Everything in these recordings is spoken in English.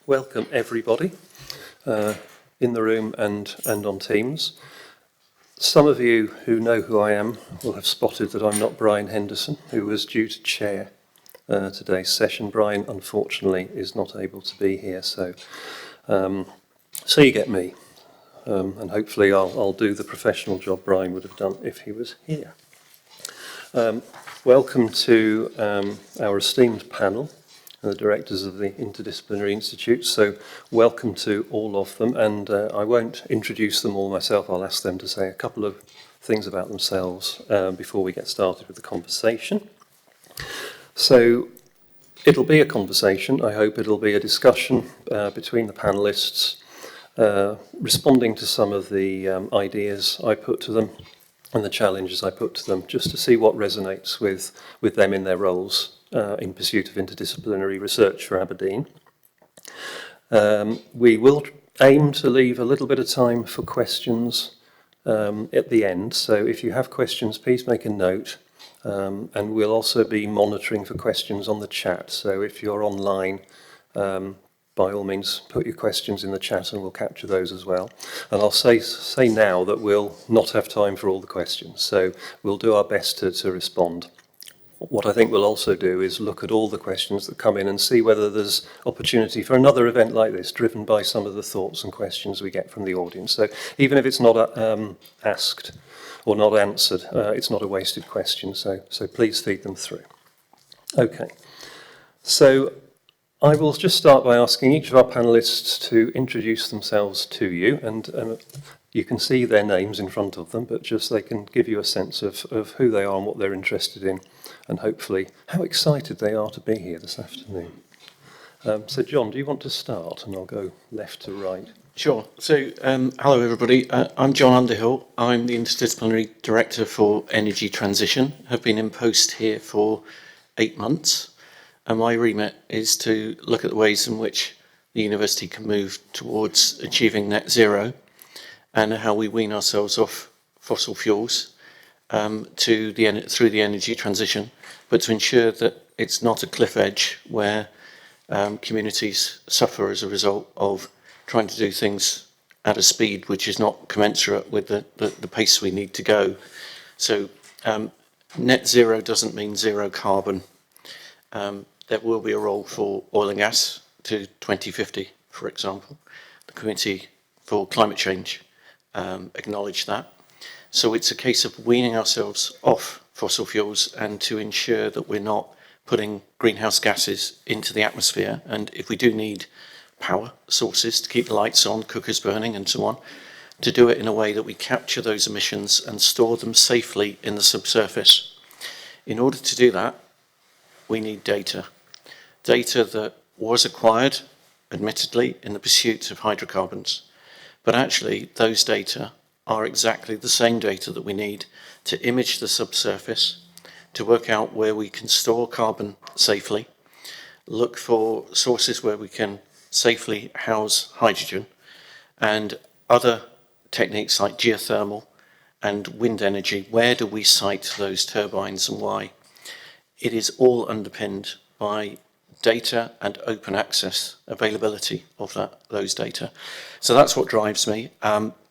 Welcome everybody in the room and on Teams. Some of you who know who I am will have spotted that I'm not Brian Henderson, who was due to chair today's session. Brian, unfortunately, is not able to be here, so you get me. And hopefully I'll do the professional job Brian would have done if he was here. Welcome to our esteemed panel, the directors of the Interdisciplinary Institute. So welcome to all of them, and I won't introduce them all myself. I'll ask them to say a couple of things about themselves before we get started with the conversation. So it'll be a conversation. I hope it'll be a discussion between the panelists, responding to some of the ideas I put to them and the challenges I put to them, just to see what resonates with them in their roles in pursuit of interdisciplinary research for Aberdeen. We will aim to leave a little bit of time for questions at the end, so if you have questions, please make a note, and we'll also be monitoring for questions on the chat, so if you're online, by all means put your questions in the chat and we'll capture those as well. And I'll say now that we'll not have time for all the questions, so we'll do our best to respond. What I think we'll also do is look at all the questions that come in and see whether there's opportunity for another event like this, driven by some of the thoughts and questions we get from the audience. So even if it's not asked or not answered, it's not a wasted question, so please feed them through. Okay, so I will just start by asking each of our panellists to introduce themselves to you, and you can see their names in front of them, but just they can give you a sense of who they are and what they're interested in, and hopefully how excited they are to be here this afternoon. So John, do you want to start? And I'll go left to right. Sure. So hello everybody, I'm John Underhill. I'm the Interdisciplinary Director for Energy Transition. I've been in post here for 8 months. And my remit is to look at the ways in which the university can move towards achieving net zero and how we wean ourselves off fossil fuels through the energy transition, but to ensure that it's not a cliff edge where communities suffer as a result of trying to do things at a speed which is not commensurate with the pace we need to go. So net zero doesn't mean zero carbon. There will be a role for oil and gas to 2050, for example. The Committee for Climate Change acknowledged that. So it's a case of weaning ourselves off fossil fuels and to ensure that we're not putting greenhouse gases into the atmosphere. And if we do need power sources to keep the lights on, cookers burning and so on, to do it in a way that we capture those emissions and store them safely in the subsurface. In order to do that, we need data that was acquired, admittedly, in the pursuit of hydrocarbons. But actually, those data are exactly the same data that we need to image the subsurface, to work out where we can store carbon safely, look for sources where we can safely house hydrogen, and other techniques like geothermal and wind energy. Where do we site those turbines and why? It is all underpinned by data and open access availability of those data. So that's what drives me.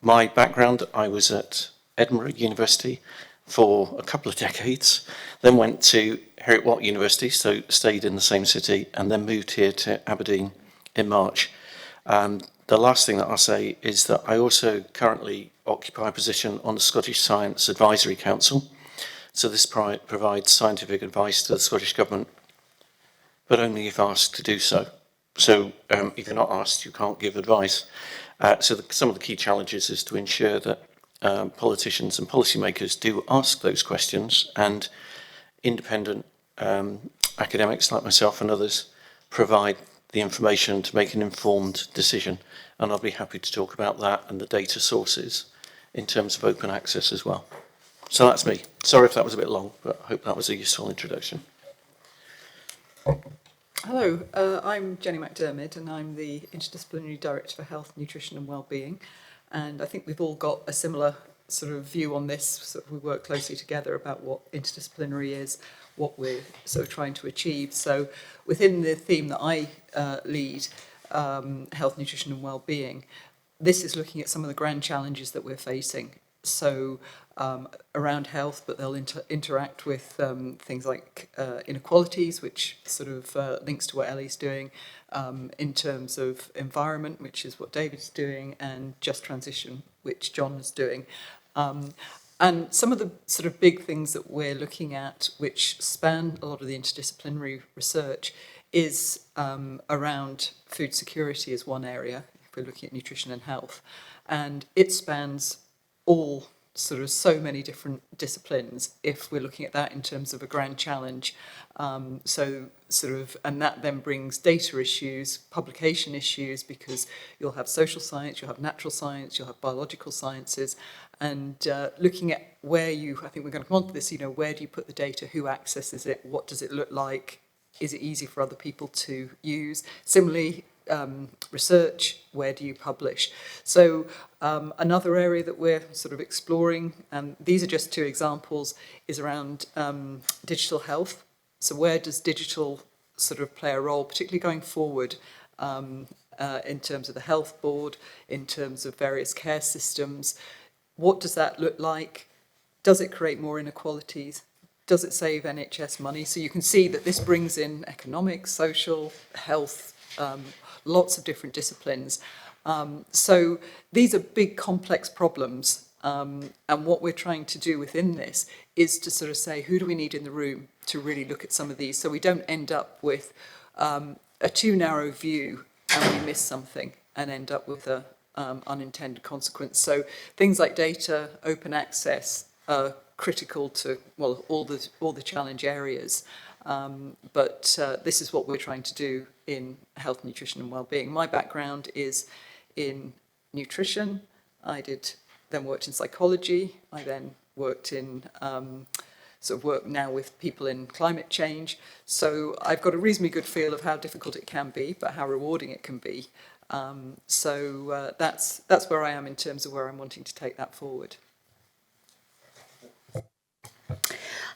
My background, I was at Edinburgh University for a couple of decades, then went to Heriot-Watt University, so stayed in the same city, and then moved here to Aberdeen in March. The last thing that I'll say is that I also currently occupy a position on the Scottish Science Advisory Council. So this provides scientific advice to the Scottish Government, but only if asked to do so. So if you're not asked, you can't give advice. So some of the key challenges is to ensure that politicians and policymakers do ask those questions, and independent academics like myself and others provide the information to make an informed decision. And I'll be happy to talk about that and the data sources in terms of open access as well. So that's me. Sorry if that was a bit long, but I hope that was a useful introduction. Hello, I'm Jenny McDermott, and I'm the Interdisciplinary Director for Health, Nutrition and Wellbeing. And I think we've all got a similar sort of view on this. So we work closely together about what interdisciplinary is, what we're sort of trying to achieve. So within the theme that I lead, health, nutrition and well-being, this is looking at some of the grand challenges that we're facing. So around health, but they'll interact with things like inequalities, which sort of links to what Ellie's doing, in terms of environment, which is what David's doing, and just transition, which John is doing. And some of the sort of big things that we're looking at, which span a lot of the interdisciplinary research, is around food security is one area, if we're looking at nutrition and health. And it spans all sort of so many different disciplines if we're looking at that in terms of a grand challenge. So sort of, and that then brings data issues, publication issues, because you'll have social science, you'll have natural science, you'll have biological sciences, and looking at where you, I think we're going to come on to this, you know, where do you put the data, who accesses it, what does it look like, is it easy for other people to use? Similarly, research, where do you publish? So another area that we're sort of exploring, and these are just two examples, is around digital health. So where does digital sort of play a role, particularly going forward, in terms of the health board, in terms of various care systems? What does that look like? Does it create more inequalities? Does it save NHS money? So you can see that this brings in economics, social, health, lots of different disciplines. So these are big, complex problems. And what we're trying to do within this is to sort of say, who do we need in the room to really look at some of these, so we don't end up with a too narrow view and we miss something and end up with a unintended consequence. So things like data, open access are critical to, well, all the challenge areas. But this is what we're trying to do in health, nutrition and well-being. My background is in nutrition. I then worked in psychology. I then worked in sort of work now with people in climate change. So I've got a reasonably good feel of how difficult it can be, but how rewarding it can be. So that's where I am in terms of where I'm wanting to take that forward.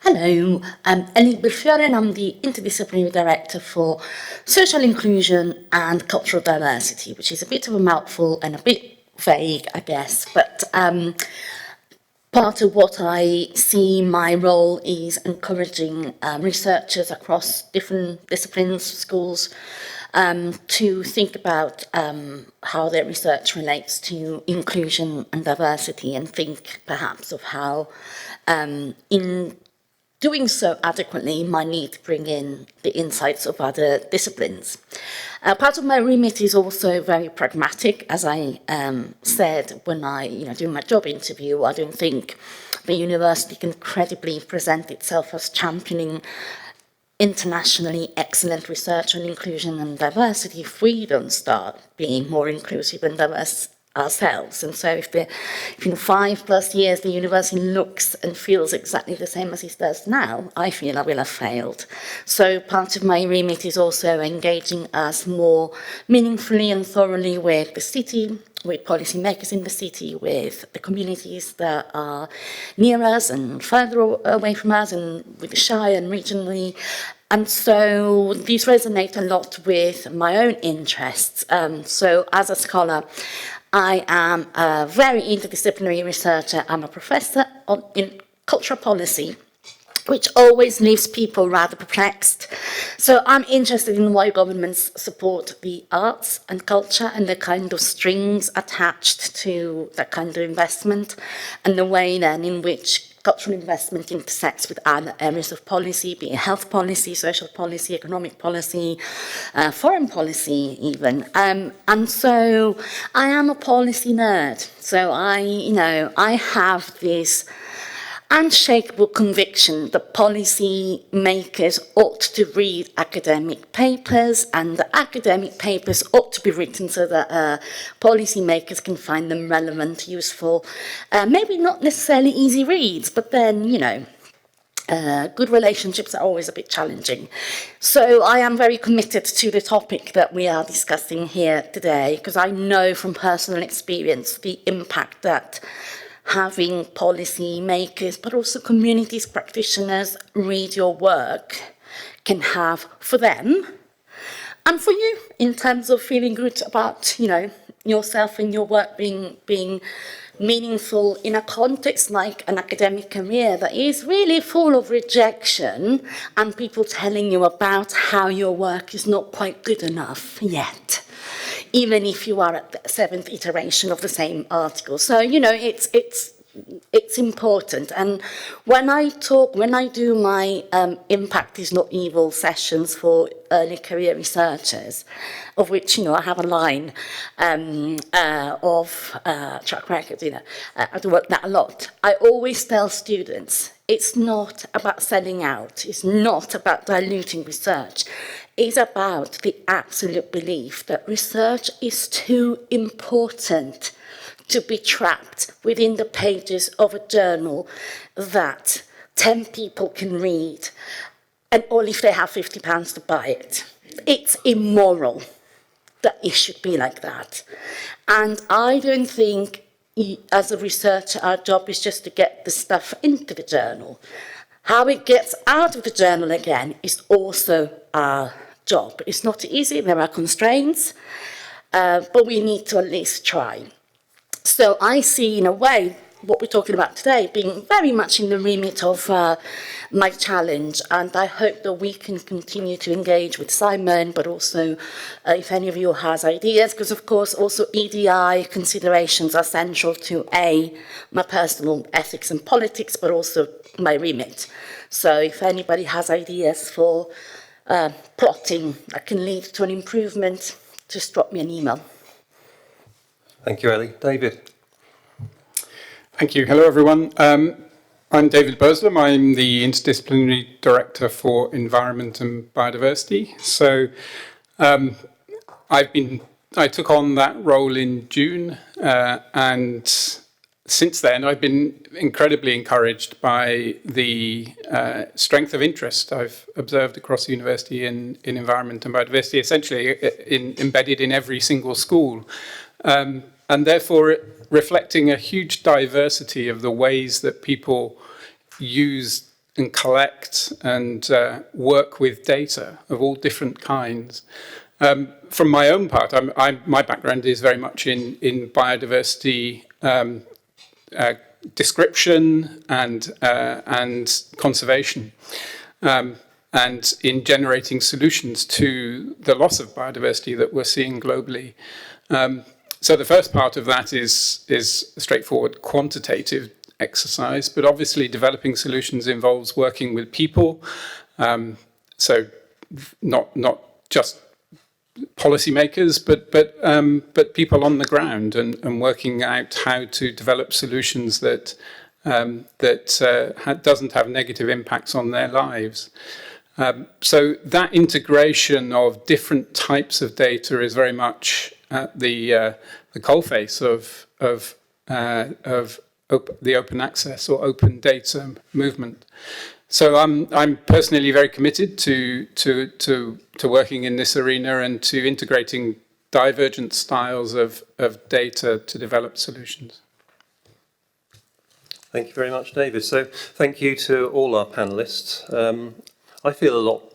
Hello, I'm Librarian. I'm the Interdisciplinary Director for Social Inclusion and Cultural Diversity, which is a bit of a mouthful and a bit vague, I guess, but part of what I see my role is encouraging researchers across different disciplines, schools, to think about how their research relates to inclusion and diversity, and think perhaps of how in doing so adequately might need to bring in the insights of other disciplines. Part of my remit is also very pragmatic. As I said when I doing my job interview, I don't think the university can credibly present itself as championing internationally excellent research on inclusion and diversity if we don't start being more inclusive and diverse ourselves. And so if in 5+ years the university looks and feels exactly the same as it does now, I feel I will have failed. So part of my remit is also engaging us more meaningfully and thoroughly with the city, with policymakers in the city, with the communities that are near us and further away from us, and with the Shire and regionally. And so these resonate a lot with my own interests. So as a scholar, I am a very interdisciplinary researcher. I'm a professor in cultural policy, which always leaves people rather perplexed. So I'm interested in why governments support the arts and culture and the kind of strings attached to that kind of investment, and the way then in which cultural investment intersects with other areas of policy, be it health policy, social policy, economic policy, foreign policy even. And so I am a policy nerd. So I have this unshakable conviction that policy makers ought to read academic papers, and the academic papers ought to be written so that policy makers can find them relevant, useful, maybe not necessarily easy reads, but then, good relationships are always a bit challenging. So I am very committed to the topic that we are discussing here today, because I know from personal experience the impact that having policy makers, but also communities, practitioners read your work can have for them, And for you, in terms of feeling good about, yourself and your work being meaningful in a context like an academic career that is really full of rejection and people telling you about how your work is not quite good enough yet, even if you are at the 7th iteration of the same article. So, it's important. And when I do my Impact is Not Evil sessions for early career researchers, of which, I have a line of track record, I do work that a lot. I always tell students, it's not about selling out. It's not about diluting research. It's about the absolute belief that research is too important to be trapped within the pages of a journal that 10 people can read, and only if they have £50 to buy it. It's immoral that it should be like that. And I don't think, as a researcher, our job is just to get the stuff into the journal. How it gets out of the journal again is also our job. It's not easy, there are constraints, but we need to at least try. So I see, in a way, what we're talking about today being very much in the remit of my challenge, and I hope that we can continue to engage with Simon, but also if any of you has ideas, because of course also EDI considerations are central to my personal ethics and politics, but also my remit. So if anybody has ideas for plotting that can lead to an improvement, just drop me an email. Thank you, Ellie. David. Thank you. Hello, everyone. I'm David Burslem. I'm the Interdisciplinary Director for Environment and Biodiversity. So I took on that role in June, and since then I've been incredibly encouraged by the strength of interest I've observed across the university in environment and biodiversity, essentially embedded in every single school. And therefore reflecting a huge diversity of the ways that people use and collect and work with data of all different kinds. From my own part, my background is very much in biodiversity description and conservation, and in generating solutions to the loss of biodiversity that we're seeing globally. So the first part of that is a straightforward quantitative exercise, but obviously developing solutions involves working with people. So not just policymakers, but people on the ground, and working out how to develop solutions that doesn't have negative impacts on their lives. So that integration of different types of data is very much at the coalface of the open access or open data movement. So I'm personally very committed to working in this arena and to integrating divergent styles of data to develop solutions. Thank you very much, David. So thank you to all our panellists. I feel a lot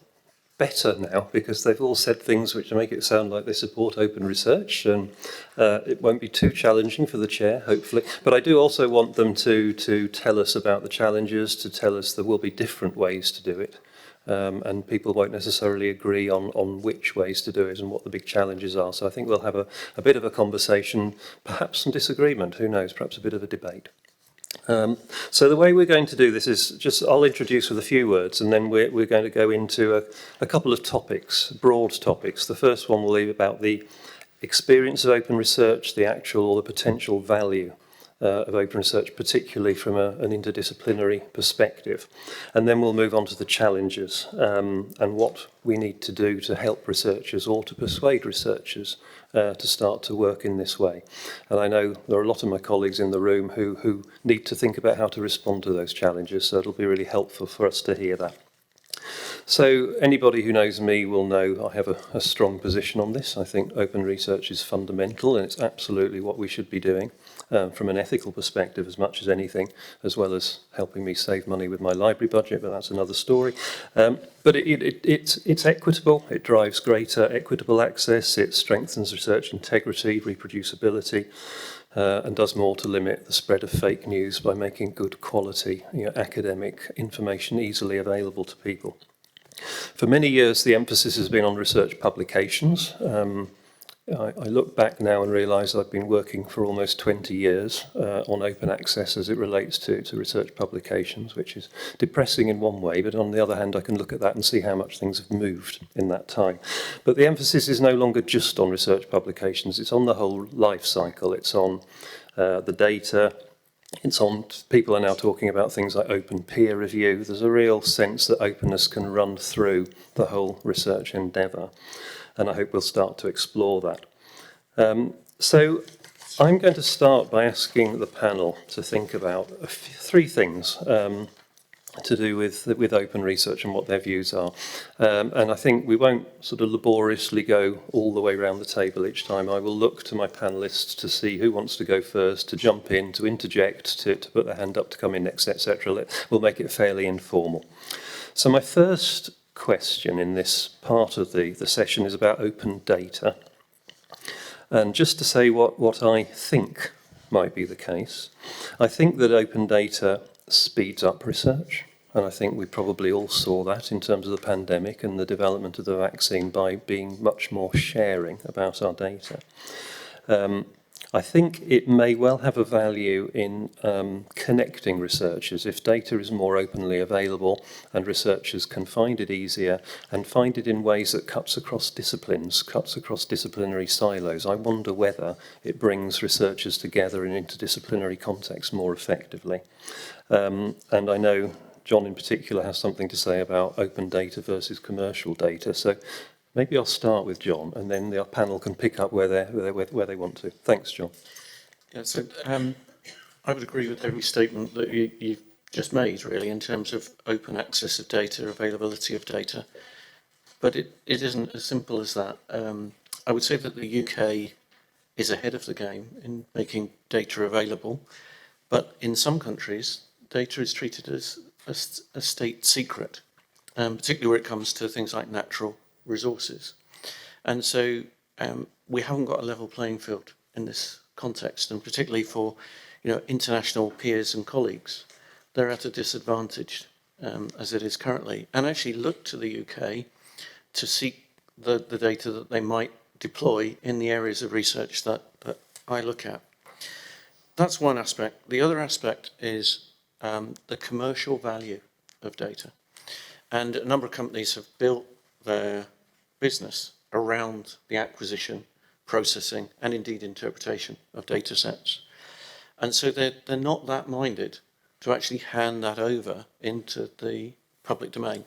better now because they've all said things which make it sound like they support open research, and it won't be too challenging for the chair, hopefully. But I do also want them to tell us about the challenges, to tell us there will be different ways to do it, and people won't necessarily agree on which ways to do it and what the big challenges are. So I think we'll have a bit of a conversation, perhaps some disagreement, who knows, perhaps a bit of a debate. So the way we're going to do this is I'll introduce with a few words, and then we're going to go into a couple of topics, broad topics. The first one will be about the experience of open research, the actual or the potential value of open research, particularly from an interdisciplinary perspective. And then we'll move on to the challenges and what we need to do to help researchers or to persuade researchers to start to work in this way. And I know there are a lot of my colleagues in the room who need to think about how to respond to those challenges, so it'll be really helpful for us to hear that. So anybody who knows me will know I have a strong position on this. I think open research is fundamental, and it's absolutely what we should be doing from an ethical perspective as much as anything, as well as helping me save money with my library budget, but that's another story. But it's equitable, it drives greater equitable access, it strengthens research integrity, reproducibility, and does more to limit the spread of fake news by making good quality, academic information easily available to people. For many years, the emphasis has been on research publications. I look back now and realise I've been working for almost 20 years on open access as it relates to research publications, which is depressing in one way, but on the other hand, I can look at that and see how much things have moved in that time. But the emphasis is no longer just on research publications, it's on the whole life cycle, it's on the data, it's on, people are now talking about things like open peer review. There's a real sense that openness can run through the whole research endeavour, and I hope we'll start to explore that. So I'm going to start by asking the panel to think about three things to do with open research and what their views are. And I think we won't sort of laboriously go all the way around the table each time. I will look to my panellists to see who wants to go first, to jump in, to interject, to put their hand up, to come in next, etc. We'll make it fairly informal. So my first question in this part of the session is about open data. And just to say what I think might be the case, I think that open data speeds up research, and I think we probably all saw that in terms of the pandemic and the development of the vaccine by being much more sharing about our data. I think it may well have a value in connecting researchers. If data is more openly available and researchers can find it easier and find it in ways that cuts across disciplines, cuts across disciplinary silos, I wonder whether it brings researchers together in interdisciplinary contexts more effectively. And I know John in particular has something to say about open data versus commercial data. So maybe I'll start with John, and then the panel can pick up where they want to. Thanks, John. Yeah, so I would agree with every statement that you've just made, really, in terms of open access of data, availability of data. But it isn't as simple as that. I would say that the UK is ahead of the game in making data available, but in some countries, data is treated as a state secret, particularly where it comes to things like natural resources. And so we haven't got a level playing field in this context, and particularly for international peers and colleagues, they're at a disadvantage as it is currently, and actually look to the UK to seek the data that they might deploy in the areas of research that I look at. That's one aspect. The other aspect is the commercial value of data. And a number of companies have built their business around the acquisition, processing, and indeed interpretation of data sets. And so they're not that minded to actually hand that over into the public domain.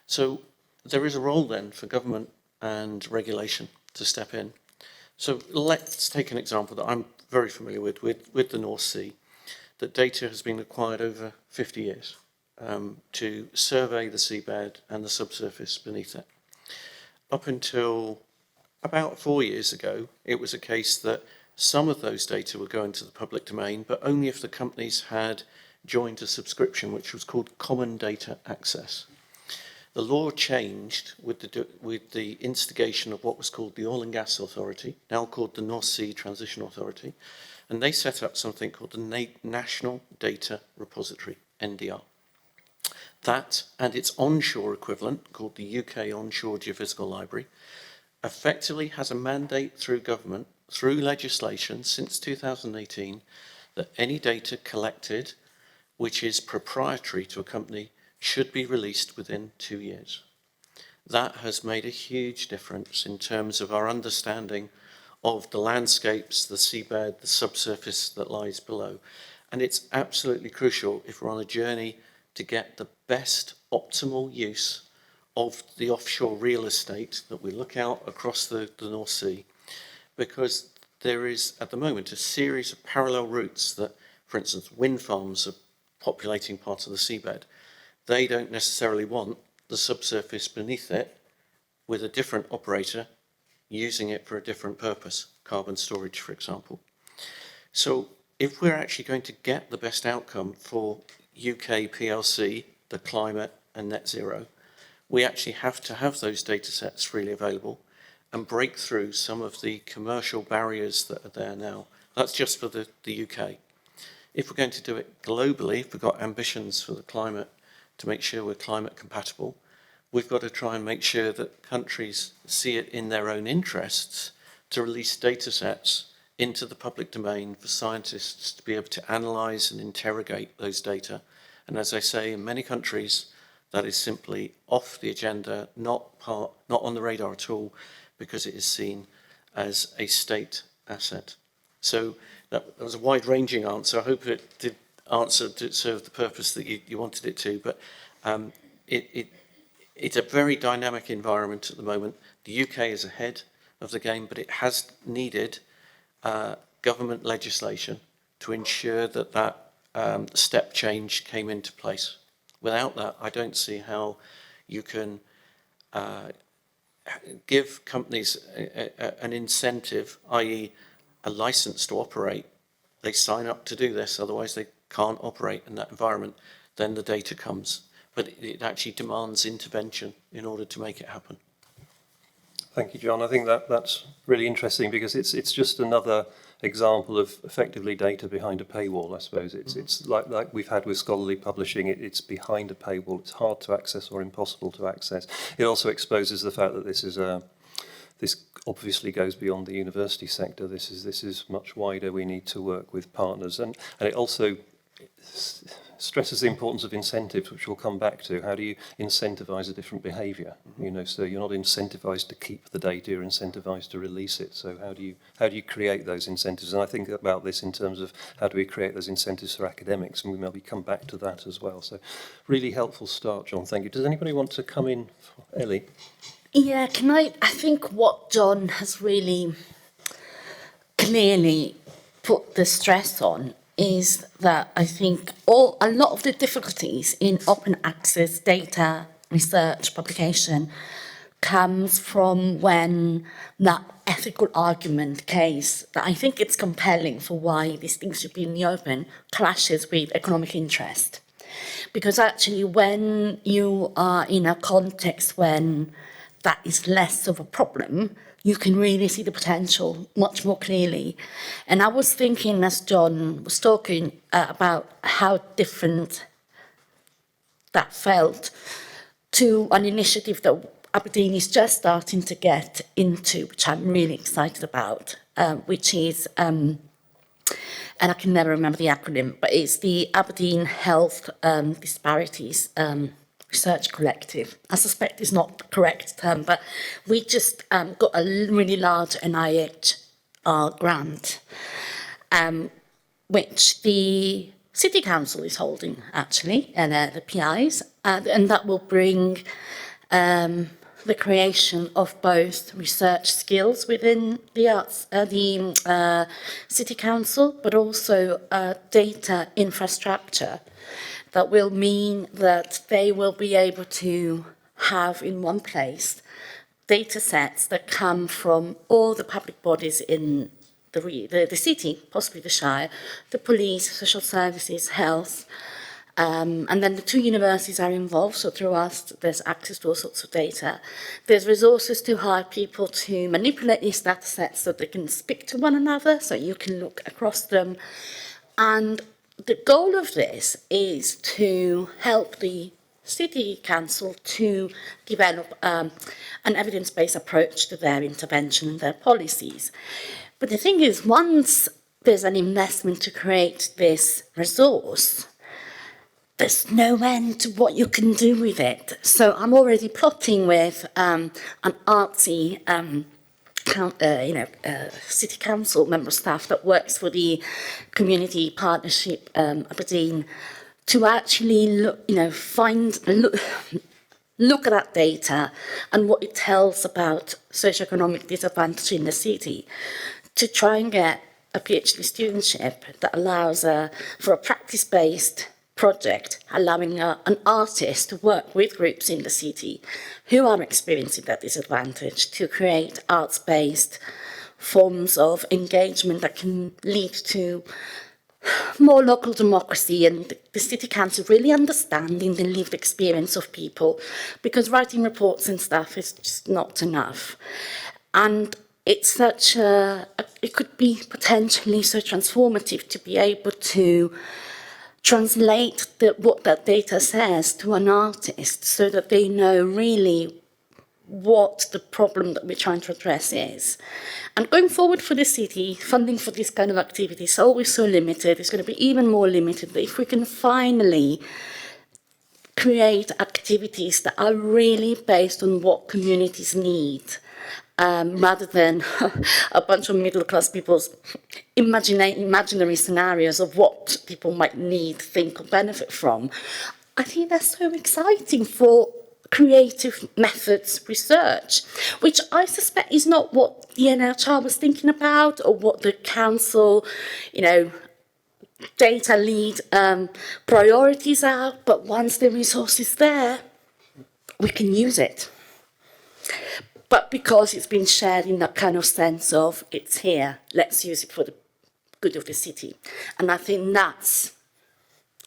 So there is a role then for government and regulation to step in. So let's take an example that I'm very familiar with the North Sea, that data has been acquired over 50 years to survey the seabed and the subsurface beneath it. Up until about 4 years ago, it was a case that some of those data would go into the public domain, but only if the companies had joined a subscription, which was called Common Data Access. The law changed with the instigation of what was called the Oil and Gas Authority, now called the North Sea Transition Authority, and they set up something called the National Data Repository, NDR. That and its onshore equivalent, called the UK Onshore Geophysical Library, effectively has a mandate through government, through legislation since 2018, that any data collected which is proprietary to a company should be released within 2 years. That has made a huge difference in terms of our understanding of the landscapes, the seabed, the subsurface that lies below. And it's absolutely crucial if we're on a journey to get the best optimal use of the offshore real estate that we look out across the North Sea, because there is at the moment a series of parallel routes that, for instance, wind farms are populating part of the seabed. They don't necessarily want the subsurface beneath it with a different operator using it for a different purpose, carbon storage, for example. So if we're actually going to get the best outcome for UK PLC, the climate and net zero, we actually have to have those data sets freely available and break through some of the commercial barriers that are there now. That's just for the UK. If we're going to do it globally, if we've got ambitions for the climate to make sure we're climate compatible, we've got to try and make sure that countries see it in their own interests to release data sets into the public domain for scientists to be able to analyse and interrogate those data. And as I say, in many countries, that is simply off the agenda, not on the radar at all, because it is seen as a state asset. So that was a wide-ranging answer. I hope it did serve the purpose that you wanted it to, but it's a very dynamic environment at the moment. The UK is ahead of the game, but it has needed government legislation to ensure that step change came into place. Without that, I don't see how you can give companies an incentive, i.e. a license to operate. They sign up to do this, otherwise they can't operate in that environment. Then the data comes. But it actually demands intervention in order to make it happen. Thank you, John. I think that's really interesting because it's just another example of effectively data behind a paywall, I suppose. It's like we've had with scholarly publishing, it's behind a paywall. It's hard to access or impossible to access. It also exposes the fact that this obviously goes beyond the university sector. This is much wider. We need to work with partners, and it also stresses the importance of incentives, which we'll come back to. How do you incentivize a different behavior? You know, so you're not incentivized to keep the data, you're incentivized to release it. So how do you create those incentives? And I think about this in terms of how do we create those incentives for academics, and we maybe come back to that as well. So really helpful start, John. Thank you. Does anybody want to come in? Ellie? Yeah, I think what John has really clearly put the stress on is that I think a lot of the difficulties in open access data research publication comes from when that ethical argument case that I think it's compelling for why these things should be in the open clashes with economic interest. Because actually when you are in a context when that is less of a problem, you can really see the potential much more clearly. And I was thinking, as John was talking, about how different that felt to an initiative that Aberdeen is just starting to get into, which I'm really excited about, which is, and I can never remember the acronym, but it's the Aberdeen Health Disparities Research Collective. I suspect it's not the correct term, but we just got a really large NIH grant, which the City Council is holding, actually, and the PIs, and that will bring the creation of both research skills within the arts, the City Council, but also data infrastructure that will mean that they will be able to have in one place data sets that come from all the public bodies in the city, possibly the Shire, the police, social services, health, and then the two universities are involved, so through us there's access to all sorts of data. There's resources to hire people to manipulate these data sets so they can speak to one another, so you can look across them. And the goal of this is to help the City Council to develop an evidence-based approach to their intervention and their policies. But the thing is, once there's an investment to create this resource, there's no end to what you can do with it. So I'm already plotting with an artsy City Council member of staff that works for the Community Partnership Aberdeen to actually look at that data and what it tells about socioeconomic disadvantage in the city, to try and get a PhD studentship that allows for a practice-based project allowing an artist to work with groups in the city who are experiencing that disadvantage to create arts-based forms of engagement that can lead to more local democracy and the city council really understanding the lived experience of people, because writing reports and stuff is just not enough. And it's such it could be potentially so transformative to be able to translate what that data says to an artist so that they know really what the problem that we're trying to address is. And going forward for the city, funding for this kind of activity is always so limited. It's going to be even more limited. But if we can finally create activities that are really based on what communities need, rather than a bunch of middle-class people's imaginary scenarios of what people might need, think, or benefit from, I think that's so exciting for creative methods research, which I suspect is not what the NHR was thinking about or what the council, data lead priorities are, but once the resource is there, we can use it. But because it's been shared in that kind of sense of it's here, let's use it for the good of the city. And I think that's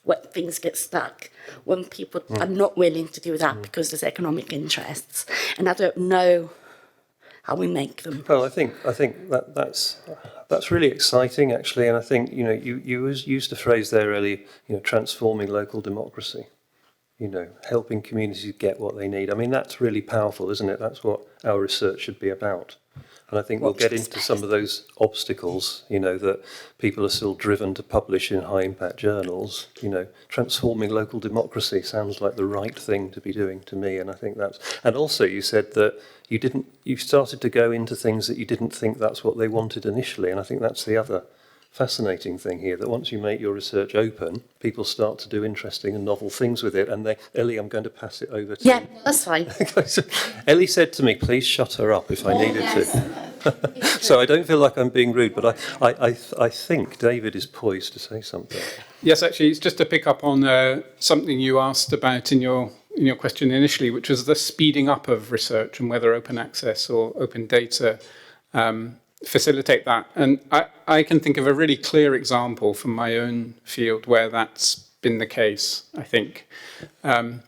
where things get stuck, when people are not willing to do that because there's economic interests. And I don't know how we make them. Well, I think that's really exciting, actually. And I think, you used a phrase there earlier, transforming local democracy. Helping communities get what they need. I mean, that's really powerful, isn't it? That's what our research should be about. And I think we'll get into some of those obstacles, that people are still driven to publish in high-impact journals. Transforming local democracy sounds like the right thing to be doing to me. And I think that's... And also you said that you started to go into things that you didn't think that's what they wanted initially. And I think that's the other fascinating thing here, that once you make your research open, people start to do interesting and novel things with it. And Ellie, I'm going to pass it over to you. Yeah, that's fine. Ellie said to me, please shut her up if I needed to. So I don't feel like I'm being rude, but I think David is poised to say something. Yes, actually, it's just to pick up on something you asked about in your question initially, which was the speeding up of research and whether open access or open data facilitate that. And I can think of a really clear example from my own field where that's been the case, I think. And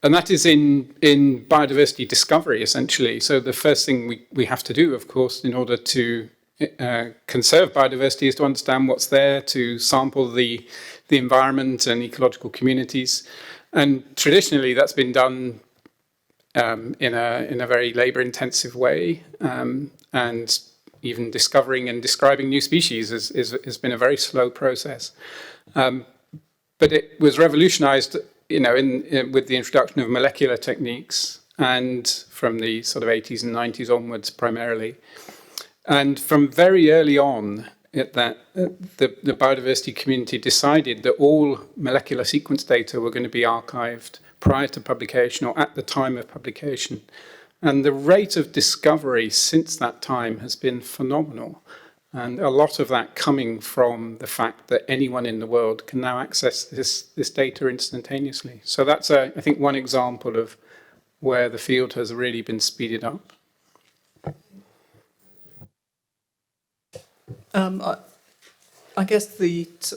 that is in biodiversity discovery, essentially. So the first thing we have to do, of course, in order to conserve biodiversity is to understand what's there, to sample the environment and ecological communities. And traditionally, that's been done in a very labour-intensive way. And even discovering and describing new species has been a very slow process. But it was revolutionised, with the introduction of molecular techniques, and from the sort of 80s and 90s onwards primarily. And from very early on, the biodiversity community decided that all molecular sequence data were going to be archived prior to publication or at the time of publication. And the rate of discovery since that time has been phenomenal. And a lot of that coming from the fact that anyone in the world can now access this data instantaneously. So that's, I think, one example of where the field has really been speeded up. I guess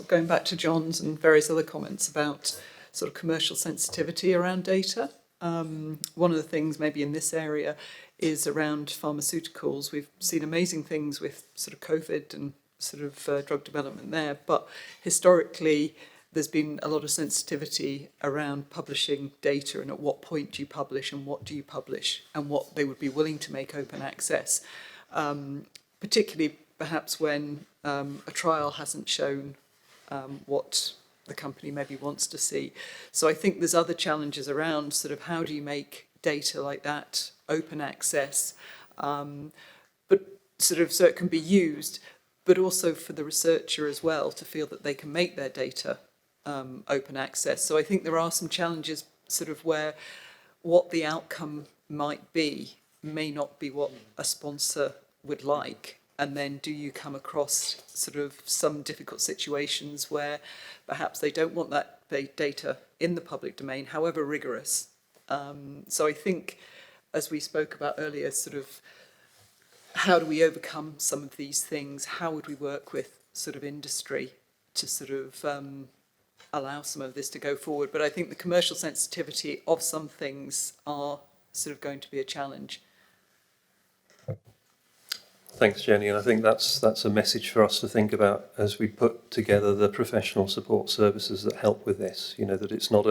going back to John's and various other comments about sort of commercial sensitivity around data. One of the things maybe in this area is around pharmaceuticals. We've seen amazing things with sort of COVID and sort of drug development there, but historically there's been a lot of sensitivity around publishing data and at what point do you publish and what do you publish and what they would be willing to make open access, particularly perhaps when a trial hasn't shown what the company maybe wants to see. So I think there's other challenges around sort of how do you make data like that open access, but sort of so it can be used, but also for the researcher as well to feel that they can make their data open access. So I think there are some challenges sort of where what the outcome might be may not be what a sponsor would like. And then do you come across sort of some difficult situations where perhaps they don't want that data in the public domain, however rigorous. So I think, as we spoke about earlier, sort of how do we overcome some of these things? How would we work with sort of industry to sort of allow some of this to go forward? But I think the commercial sensitivity of some things are sort of going to be a challenge. Thanks, Jenny, and I think that's a message for us to think about as we put together the professional support services that help with this. You know, that it's not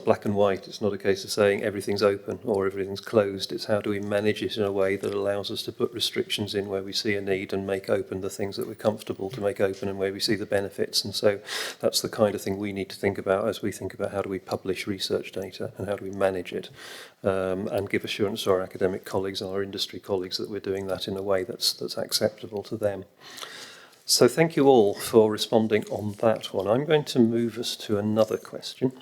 black and white. It's not a case of saying everything's open or everything's closed. It's how do we manage it in a way that allows us to put restrictions in where we see a need and make open the things that we're comfortable to make open and where we see the benefits. And so that's the kind of thing we need to think about as we think about how do we publish research data and how do we manage it, and give assurance to our academic colleagues and our industry colleagues that we're doing that in a way that's acceptable to them. So thank you all for responding on that one. I'm going to move us to another question.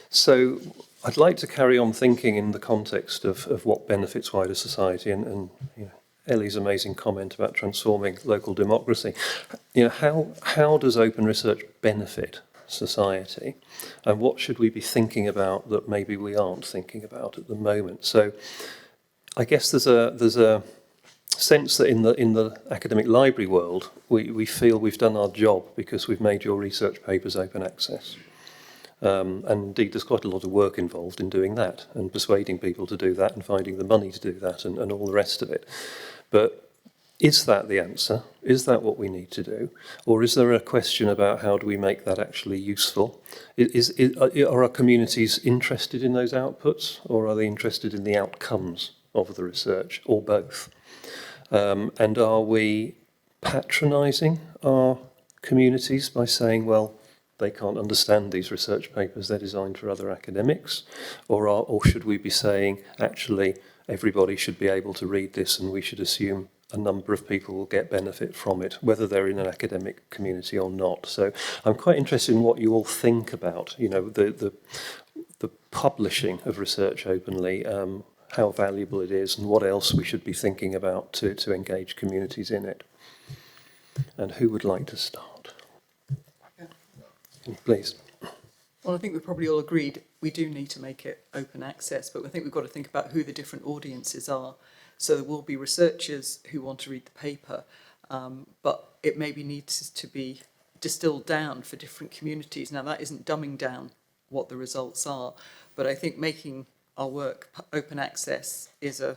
So I'd like to carry on thinking in the context of what benefits wider society and you know, Ellie's amazing comment about transforming local democracy. You know, how does open research benefit society, and what should we be thinking about that maybe we aren't thinking about at the moment? So I guess there's a sense that in the academic library world we feel we've done our job because we've made your research papers open access. And indeed there's quite a lot of work involved in doing that and persuading people to do that and finding the money to do that and all the rest of it. But is that the answer? Is that what we need to do? Or is there a question about how do we make that actually useful? Are our communities interested in those outputs, or are they interested in the outcomes of the research, or both? And are we patronising our communities by saying, well, they can't understand these research papers, they're designed for other academics? Or should we be saying, actually, everybody should be able to read this and we should assume a number of people will get benefit from it, whether they're in an academic community or not? So I'm quite interested in what you all think about, you know, the publishing of research openly, how valuable it is, and what else we should be thinking about to engage communities in it. And who would like to start? Please. Well, I think we probably all agreed we do need to make it open access, but I think we've got to think about who the different audiences are. So there will be researchers who want to read the paper, but it maybe needs to be distilled down for different communities. Now, that isn't dumbing down what the results are, but I think making our work open access is an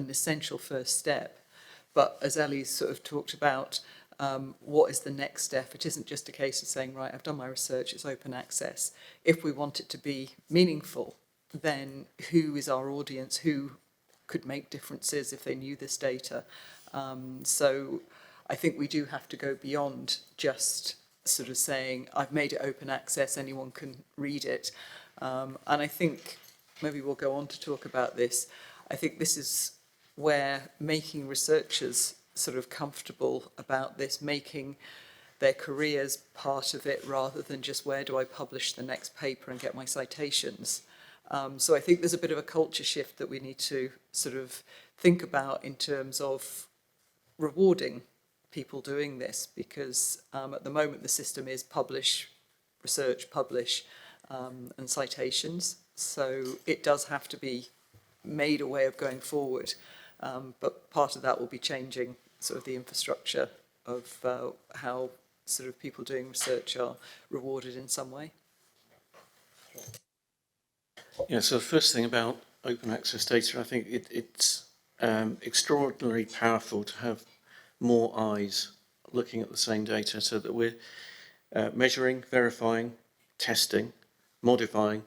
essential first step. But as Ellie sort of talked about, what is the next step? It isn't just a case of saying, right, I've done my research, it's open access. If we want it to be meaningful, then who is our audience? Who could make differences if they knew this data? So I think we do have to go beyond just sort of saying, I've made it open access, anyone can read it. And I think maybe we'll go on to talk about this. I think this is where making researchers sort of comfortable about this, making their careers part of it rather than just where do I publish the next paper and get my citations. So I think there's a bit of a culture shift that we need to sort of think about in terms of rewarding people doing this, because at the moment the system is publish, research, publish, and citations. So it does have to be made a way of going forward. But part of that will be changing sort of the infrastructure of how sort of people doing research are rewarded in some way. Yeah, so the first thing about open access data, I think it's extraordinarily powerful to have more eyes looking at the same data so that we're measuring, verifying, testing, modifying,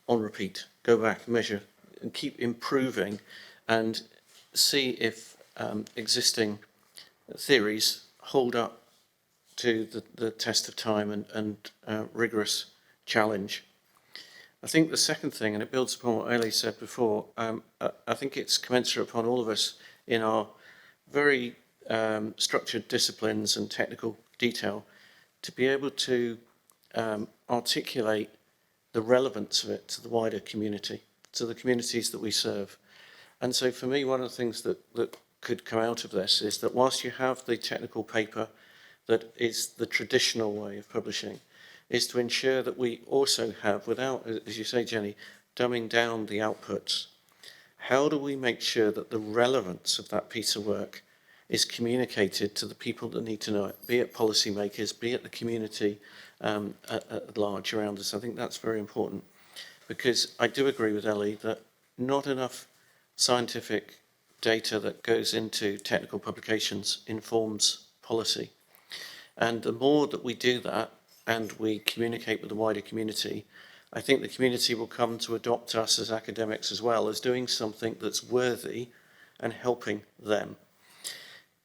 on repeat, go back, measure, and keep improving and see if existing theories hold up to the test of time and rigorous challenge. I think the second thing, and it builds upon what Ellie said before, I think it's commensurate upon all of us in our very structured disciplines and technical detail to be able to articulate the relevance of it to the wider community, to the communities that we serve. And so for me, one of the things that could come out of this is that whilst you have the technical paper that is the traditional way of publishing, is to ensure that we also have, without, as you say, Jenny, dumbing down the outputs, how do we make sure that the relevance of that piece of work is communicated to the people that need to know it, be it policymakers, be it the community at large around us? I think that's very important, because I do agree with Ellie that not enough scientific data that goes into technical publications informs policy. And the more that we do that and we communicate with the wider community, I think the community will come to adopt us as academics as well as doing something that's worthy and helping them.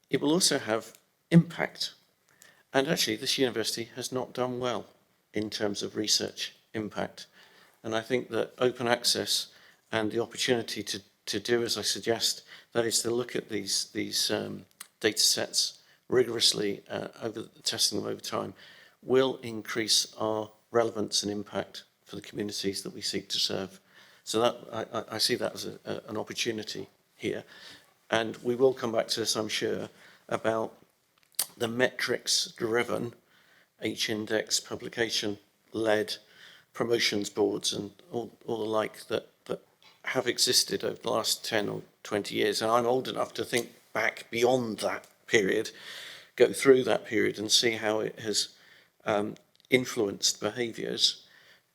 It will also have impact. And actually, this university has not done well in terms of research impact. And I think that open access and the opportunity to do as I suggest, that is to look at these data sets rigorously, testing them over time, will increase our relevance and impact for the communities that we seek to serve. So that I see that as an opportunity here. And we will come back to this, I'm sure, about the metrics-driven H-index publication-led promotions boards and all the like that have existed over the last 10 or 20 years. And I'm old enough to think back beyond that period, go through that period and see how it has influenced behaviours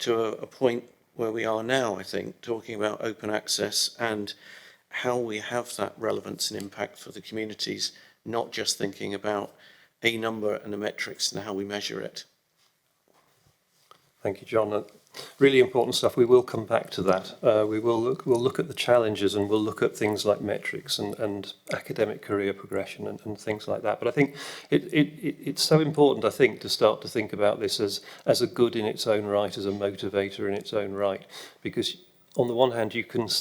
to a point where we are now, I think, talking about open access and how we have that relevance and impact for the communities, not just thinking about a number and the metrics and how we measure it. Thank you, John. Really important stuff. We will come back to that. We'll look at the challenges, and we'll look at things like metrics and academic career progression and things like that. But I think it's so important, I think, to start to think about this as a good in its own right, as a motivator in its own right, because on the one hand,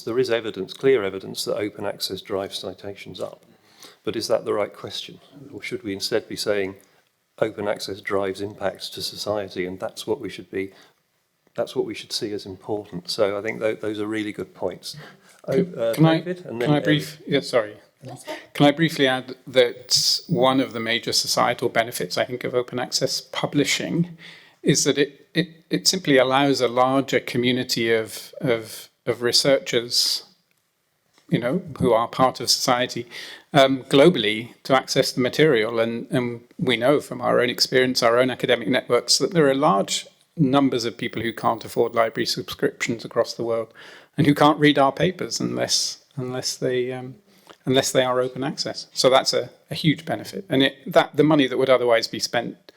there is evidence, clear evidence, that open access drives citations up. But is that the right question? Or should we instead be saying open access drives impacts to society, and that's what we should see as important? So I think those are really good points. Can I briefly add that one of the major societal benefits, I think, of open access publishing is that it simply allows a larger community of researchers, who are part of society, globally, to access the material. And we know from our own experience, our own academic networks, that there are large numbers of people who can't afford library subscriptions across the world and who can't read our papers unless they are open access. So that's a huge benefit. And the money that would otherwise be spent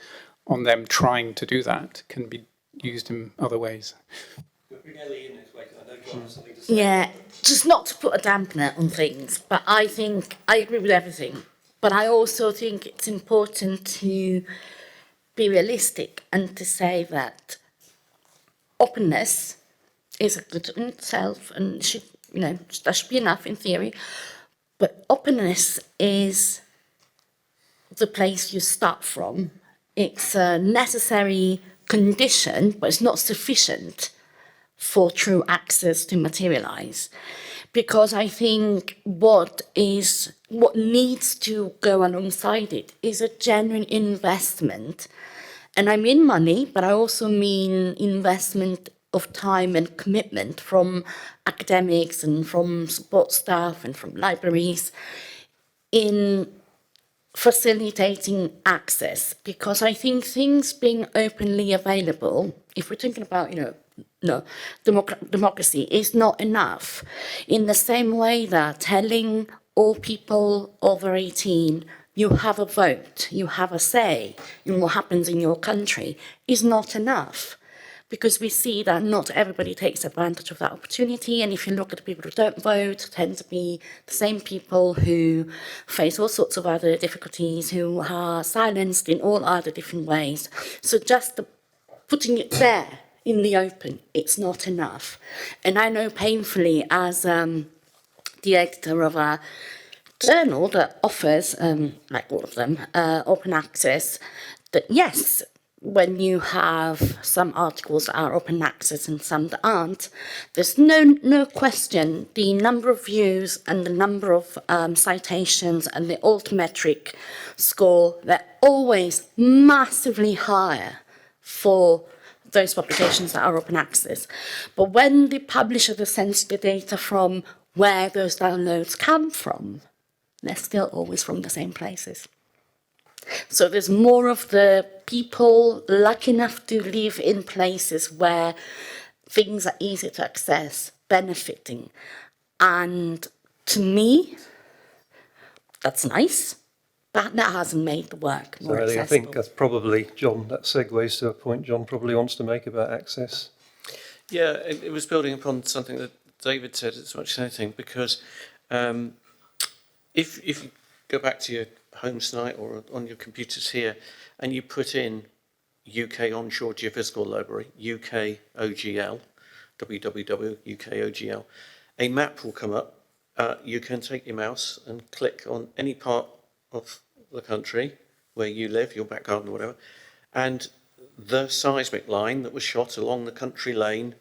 on them trying to do that can be used in other ways. Yeah, just not to put a dampener on things, but I think I agree with everything. But I also think it's important to be realistic and to say that openness is a good in itself and should, that should be enough in theory. But openness is the place you start from. It's a necessary condition, but it's not sufficient for true access to materialize. Because I think what needs to go alongside it is a genuine investment. And I mean money, but I also mean investment of time and commitment from academics and from support staff and from libraries in facilitating access. Because I think things being openly available, if we're thinking about, democracy is not enough. In the same way that telling all people over 18 you have a vote, you have a say in what happens in your country is not enough. Because we see that not everybody takes advantage of that opportunity. And if you look at the people who don't vote, tend to be the same people who face all sorts of other difficulties, who are silenced in all other different ways. So just putting it there in the open, it's not enough. And I know painfully, as the editor of a journal that offers, like all of them, open access, that yes, when you have some articles that are open access and some that aren't, there's no question the number of views and the number of citations and the altmetric score, they're always massively higher for those publications that are open access. But when the publisher sends the data from where those downloads come from, they're still always from the same places. So there's more of the people lucky enough to live in places where things are easy to access, benefiting. And to me, that's nice, but that hasn't made the work more So accessible. I think that's probably, John, that segues to a point John probably wants to make about access. Yeah, it was building upon something that David said as much as anything, because if you go back to your homes tonight or on your computers here, and you put in UK Onshore Geophysical Library, UK OGL, www, UK OGL, a map will come up. You can take your mouse and click on any part of the country where you live, your back garden or whatever, and the seismic line that was shot along the country lane,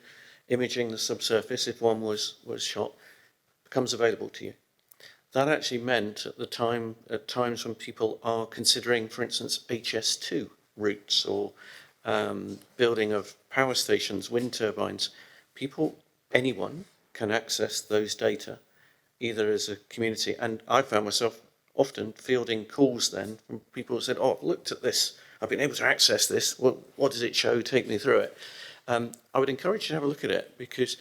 imaging the subsurface if one was shot, becomes available to you. That actually meant at times when people are considering, for instance, HS2 routes or building of power stations, wind turbines, anyone can access those data, either as a community, and I found myself often fielding calls then from people who said, oh, I've looked at this, I've been able to access this, what does it show, take me through it. I would encourage you to have a look at it, because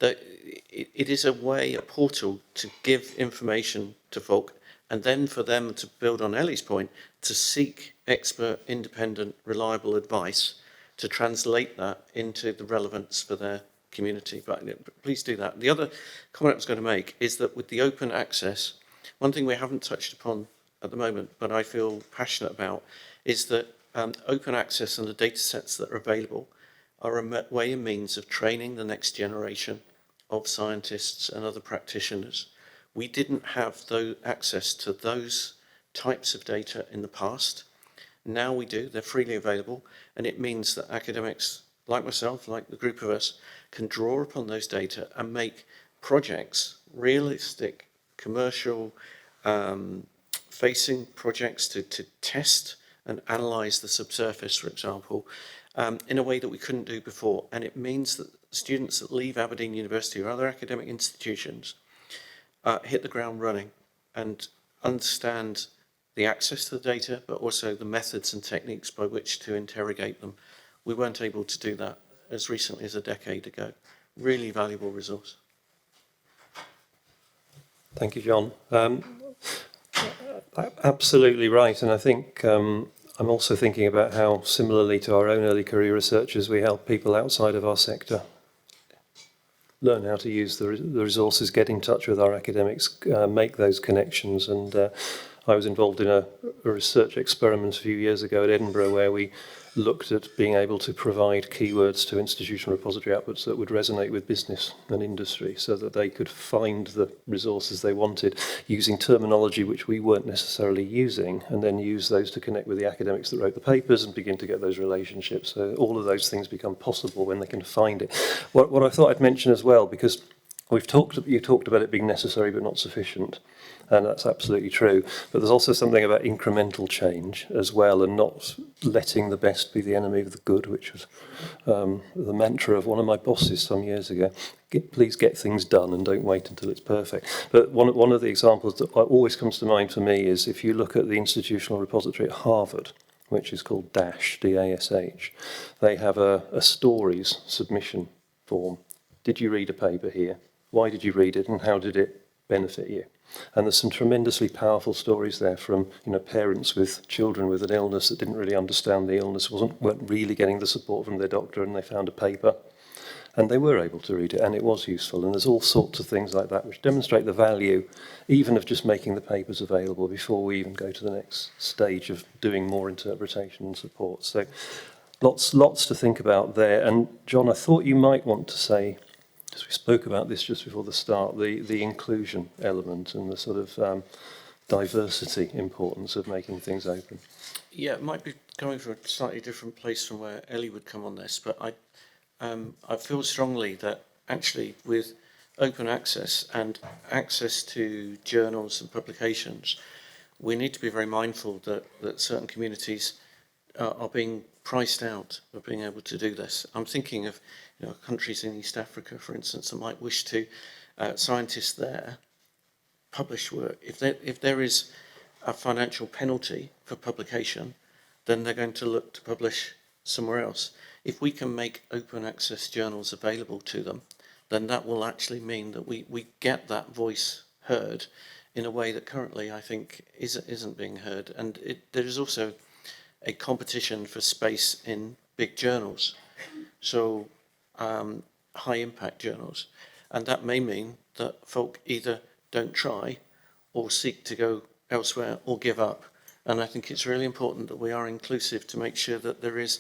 it is a way, a portal to give information to folk, and then for them to build on Ellie's point, to seek expert, independent, reliable advice to translate that into the relevance for their community. But please do that. The other comment I was going to make is that with the open access, one thing we haven't touched upon at the moment, but I feel passionate about, is that open access and the data sets that are available are a way and means of training the next generation of scientists and other practitioners. We didn't have access to those types of data in the past. Now we do, they're freely available, and it means that academics like myself, like the group of us, can draw upon those data and make projects, realistic, commercial facing projects to test and analyse the subsurface, for example, in a way that we couldn't do before. And it means that students that leave Aberdeen University or other academic institutions hit the ground running and understand the access to the data, but also the methods and techniques by which to interrogate them. We weren't able to do that as recently as a decade ago. Really valuable resource. Thank you, John. Absolutely right, and I think I'm also thinking about how, similarly to our own early career researchers, we help people outside of our sector learn how to use the resources, get in touch with our academics, make those connections. And I was involved in a research experiment a few years ago at Edinburgh where we looked at being able to provide keywords to institutional repository outputs that would resonate with business and industry so that they could find the resources they wanted using terminology which we weren't necessarily using, and then use those to connect with the academics that wrote the papers and begin to get those relationships. So all of those things become possible when they can find it. What I thought I'd mention as well, because you talked about it being necessary but not sufficient, and that's absolutely true. But there's also something about incremental change as well, and not letting the best be the enemy of the good, which was the mantra of one of my bosses some years ago. Please get things done and don't wait until it's perfect. But one of the examples that always comes to mind for me is if you look at the institutional repository at Harvard, which is called DASH, D-A-S-H, they have a stories submission form. Did you read a paper here? Why did you read it, and how did it benefit you? And there's some tremendously powerful stories there from parents with children with an illness that didn't really understand the illness, weren't really getting the support from their doctor, and they found a paper and they were able to read it and it was useful. And there's all sorts of things like that which demonstrate the value even of just making the papers available before we even go to the next stage of doing more interpretation and support. So lots to think about there. And John, I thought you might want to say, as we spoke about this just before the start, the inclusion element and the sort of diversity importance of making things open. Yeah, it might be coming from a slightly different place from where Ellie would come on this, but I feel strongly that actually with open access and access to journals and publications, we need to be very mindful that certain communities are being priced out of being able to do this. I'm thinking of countries in East Africa, for instance, that might wish to scientists there publish work. If there is a financial penalty for publication, then they're going to look to publish somewhere else. If we can make open access journals available to them, then that will actually mean that we get that voice heard in a way that currently I think isn't being heard. And there is also a competition for space in big journals, so high impact journals. And that may mean that folk either don't try or seek to go elsewhere or give up. And I think it's really important that we are inclusive to make sure that there is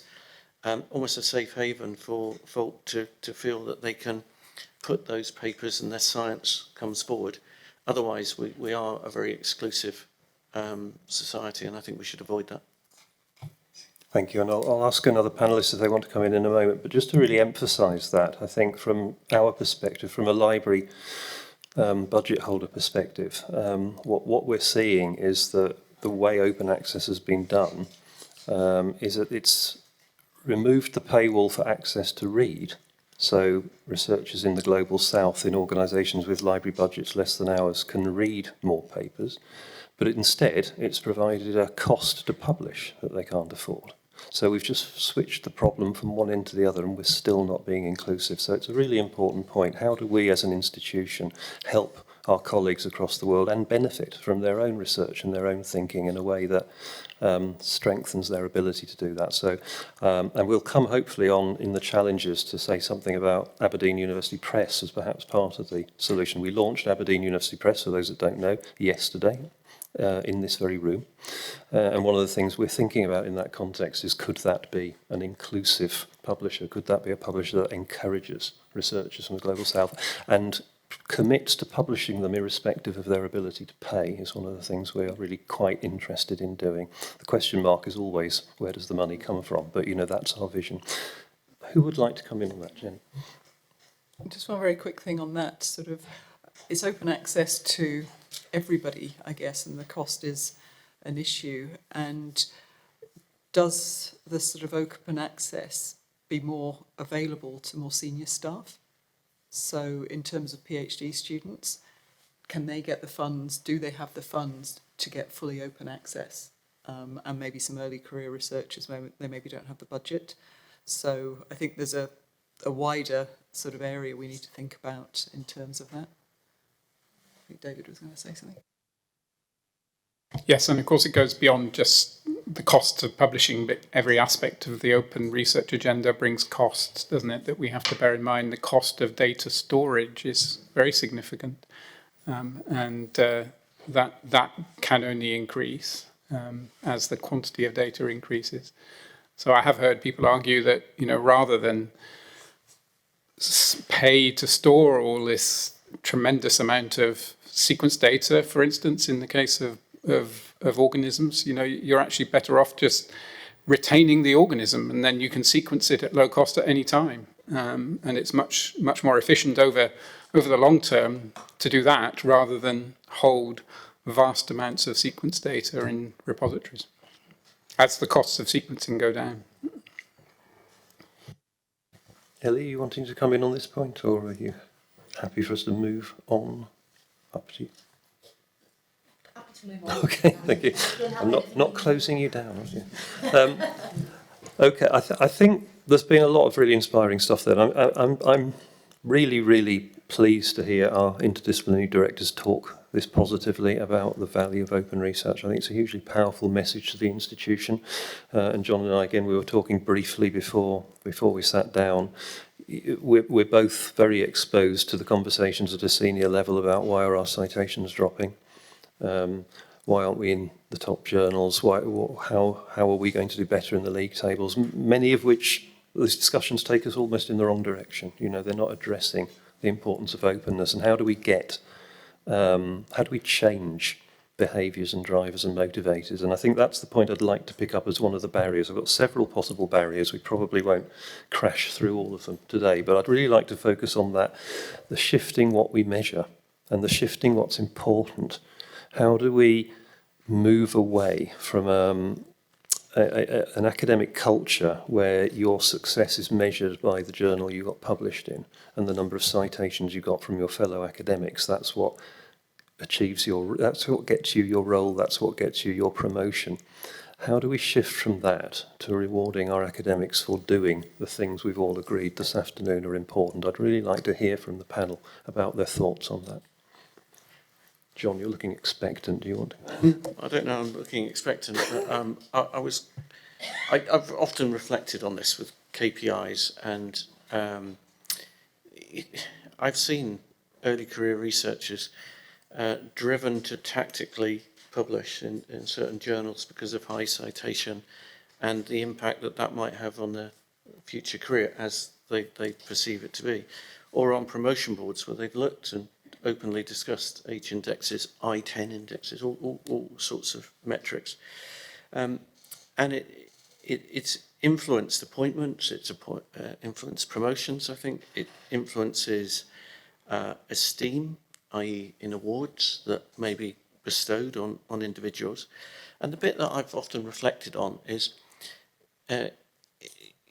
almost a safe haven for folk to feel that they can put those papers and their science comes forward. Otherwise, we are a very exclusive society, and I think we should avoid that. Thank you, and I'll ask another panellist if they want to come in a moment, but just to really emphasise that, I think from our perspective, from a library budget holder perspective, what we're seeing is that the way open access has been done is that it's removed the paywall for access to read. So researchers in the Global South in organisations with library budgets less than ours can read more papers, but instead it's provided a cost to publish that they can't afford. So we've just switched the problem from one end to the other and we're still not being inclusive. So it's a really important point. How do we as an institution help our colleagues across the world and benefit from their own research and their own thinking in a way that strengthens their ability to do that? So, and we'll come hopefully on in the challenges to say something about Aberdeen University Press as perhaps part of the solution. We launched Aberdeen University Press, for those that don't know, yesterday. In this very room. And one of the things we're thinking about in that context is, could that be an inclusive publisher? Could that be a publisher that encourages researchers from the Global South and commits to publishing them irrespective of their ability to pay? Is one of the things we are really quite interested in doing. The question mark is always, where does the money come from? But, that's our vision. Who would like to come in on that, Jen? Just one very quick thing on that, it's open access to everybody, I guess, and the cost is an issue. And does the sort of open access be more available to more senior staff? So in terms of PhD students, can they get the funds? Do they have the funds to get fully open access? And maybe some early career researchers where they maybe don't have the budget. So I think there's a wider sort of area we need to think about in terms of that. I think David was going to say something. Yes, and of course it goes beyond just the costs of publishing, but every aspect of the open research agenda brings costs, doesn't it? That we have to bear in mind. The cost of data storage is very significant, and that can only increase as the quantity of data increases. So I have heard people argue that, rather than pay to store all this tremendous amount of sequence data, for instance, in the case of organisms, you're actually better off just retaining the organism, and then you can sequence it at low cost at any time. And it's much more efficient over the long term to do that rather than hold vast amounts of sequence data in repositories, as the costs of sequencing go down. Ellie, you wanting to come in on this point, or are you happy for us to move on? Up to you. Happy to move on. Okay, thank you. I'm not closing you down, are you? Okay, I think there's been a lot of really inspiring stuff there. I'm really, really pleased to hear our interdisciplinary directors talk this positively about the value of open research. I think it's a hugely powerful message to the institution. And John and I, again, we were talking briefly before we sat down. We're both very exposed to the conversations at a senior level about why are our citations dropping? Why aren't we in the top journals? How are we going to do better in the league tables? Many of which these discussions take us almost in the wrong direction. They're not addressing the importance of openness and how do we change behaviours and drivers and motivators. And I think that's the point I'd like to pick up as one of the barriers. I've got several possible barriers. We probably won't crash through all of them today, but I'd really like to focus on that, the shifting what we measure and the shifting what's important. How do we move away from an academic culture where your success is measured by the journal you got published in and the number of citations you got from your fellow academics? That's what that's what gets you your role, that's what gets you your promotion. How do we shift from that to rewarding our academics for doing the things we've all agreed this afternoon are important? I'd really like to hear from the panel about their thoughts on that. John, you're looking expectant. Do you want to? I don't know, I'm looking expectant, but I've often reflected on this with KPIs, and I've seen early career researchers driven to tactically publish in certain journals because of high citation and the impact that might have on their future career as they perceive it to be, or on promotion boards where they've looked and openly discussed H indexes, I-10 indexes, all sorts of metrics. And it's influenced appointments, it's influenced promotions, I think. It influences esteem, i.e. in awards that may be bestowed on individuals. And the bit that I've often reflected on is it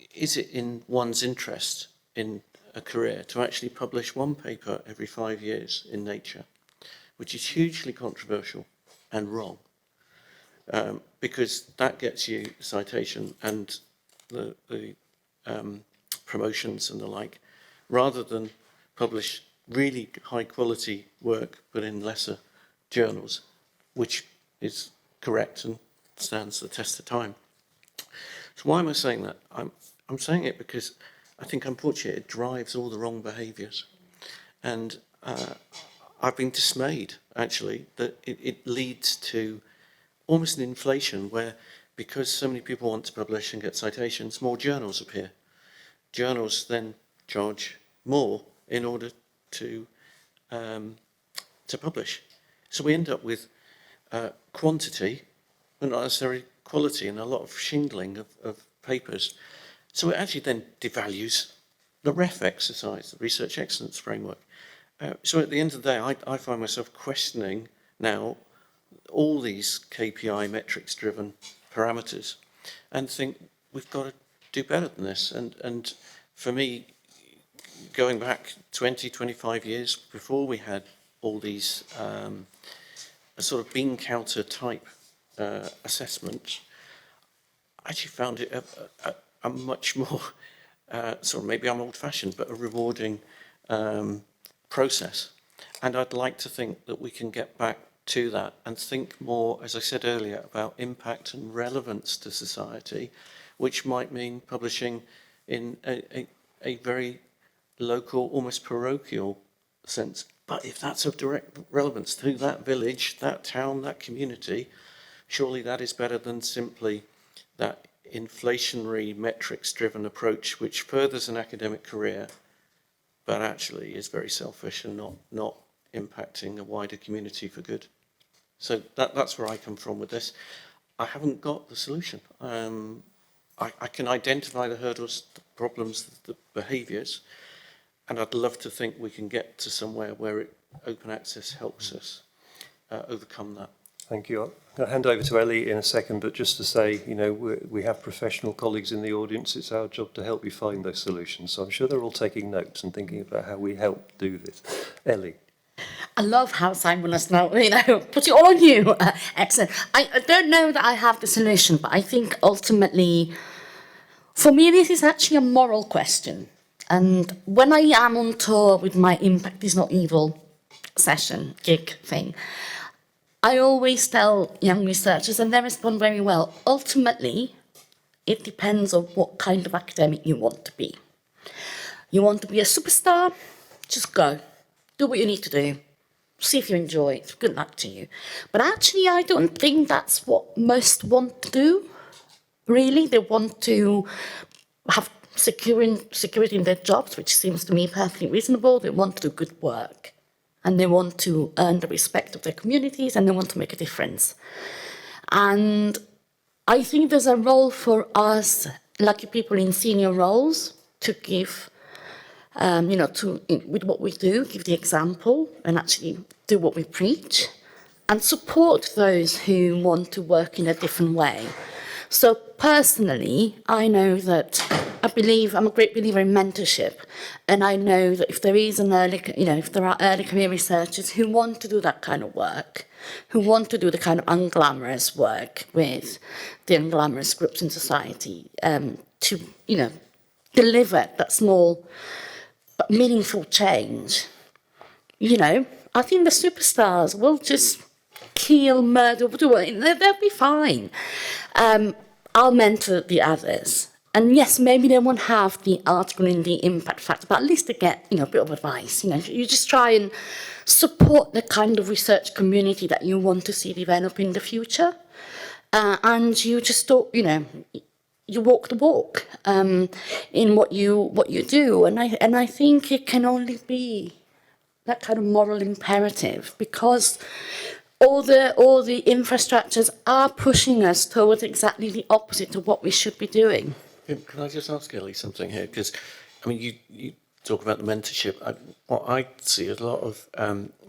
in one's interest in a career to actually publish one paper every 5 years in Nature, which is hugely controversial and wrong, because that gets you citation and the promotions and the like, rather than publish really high quality work but in lesser journals, which is correct and stands the test of time. So why am I saying that? I'm saying it because I think unfortunately it drives all the wrong behaviours, and I've been dismayed actually that it leads to almost an inflation where, because so many people want to publish and get citations, more journals appear. Journals then charge more in order to publish. So we end up with quantity, but not necessarily quality, and a lot of shingling of papers. So it actually then devalues the REF exercise, the Research Excellence Framework. So at the end of the day, I find myself questioning now all these KPI metrics-driven parameters and think we've got to do better than this. And for me, going back 20, 25 years before we had all these a sort of bean counter type assessments, I actually found it a much more, sort of, maybe I'm old-fashioned, but a rewarding process. And I'd like to think that we can get back to that and think more, as I said earlier, about impact and relevance to society, which might mean publishing in a very local, almost parochial sense. But if that's of direct relevance to that village, that town, that community, surely that is better than simply that inflationary metrics-driven approach which furthers an academic career but actually is very selfish and not impacting a wider community for good. So that's where I come from with this. I haven't got the solution. I can identify the hurdles, the problems, the behaviours, and I'd love to think we can get to somewhere where open access helps us overcome that. Thank you. I'll hand over to Ellie in a second, but just to say, you know, we have professional colleagues in the audience. It's our job to help you find those solutions. So I'm sure they're all taking notes and thinking about how we help do this. Ellie. I love how Simon has now, put it all on you. Excellent. I don't know that I have the solution, but I think ultimately, for me, this is actually a moral question. And when I am on tour with my Impact is Not Evil session, gig thing, I always tell young researchers, and they respond very well, ultimately, it depends on what kind of academic you want to be. You want to be a superstar? Just go. Do what you need to do. See if you enjoy it. Good luck to you. But actually, I don't think that's what most want to do, really. They want to have security in their jobs, which seems to me perfectly reasonable. They want to do good work. and they want to earn the respect of their communities, and they want to make a difference. And I think there's a role for us, lucky people in senior roles, to give, with what we do, give the example and actually do what we preach, and support those who want to work in a different way. So personally, I know that I'm a great believer in mentorship, and I know that if there is if there are early career researchers who want to do that kind of work, who want to do the kind of unglamorous work with the unglamorous groups in society, to deliver that small but meaningful change, I think the superstars will just kill, murder, do it. They'll be fine. I'll mentor the others. And yes, maybe they won't have the article in the impact factor, but at least they get, a bit of advice. You just try and support the kind of research community that you want to see develop in the future. And you just don't, you walk the walk in what you do. And I think it can only be that kind of moral imperative, because all the infrastructures are pushing us towards exactly the opposite of what we should be doing. Can I just ask Ellie something here? Because, you talk about the mentorship. I see a lot of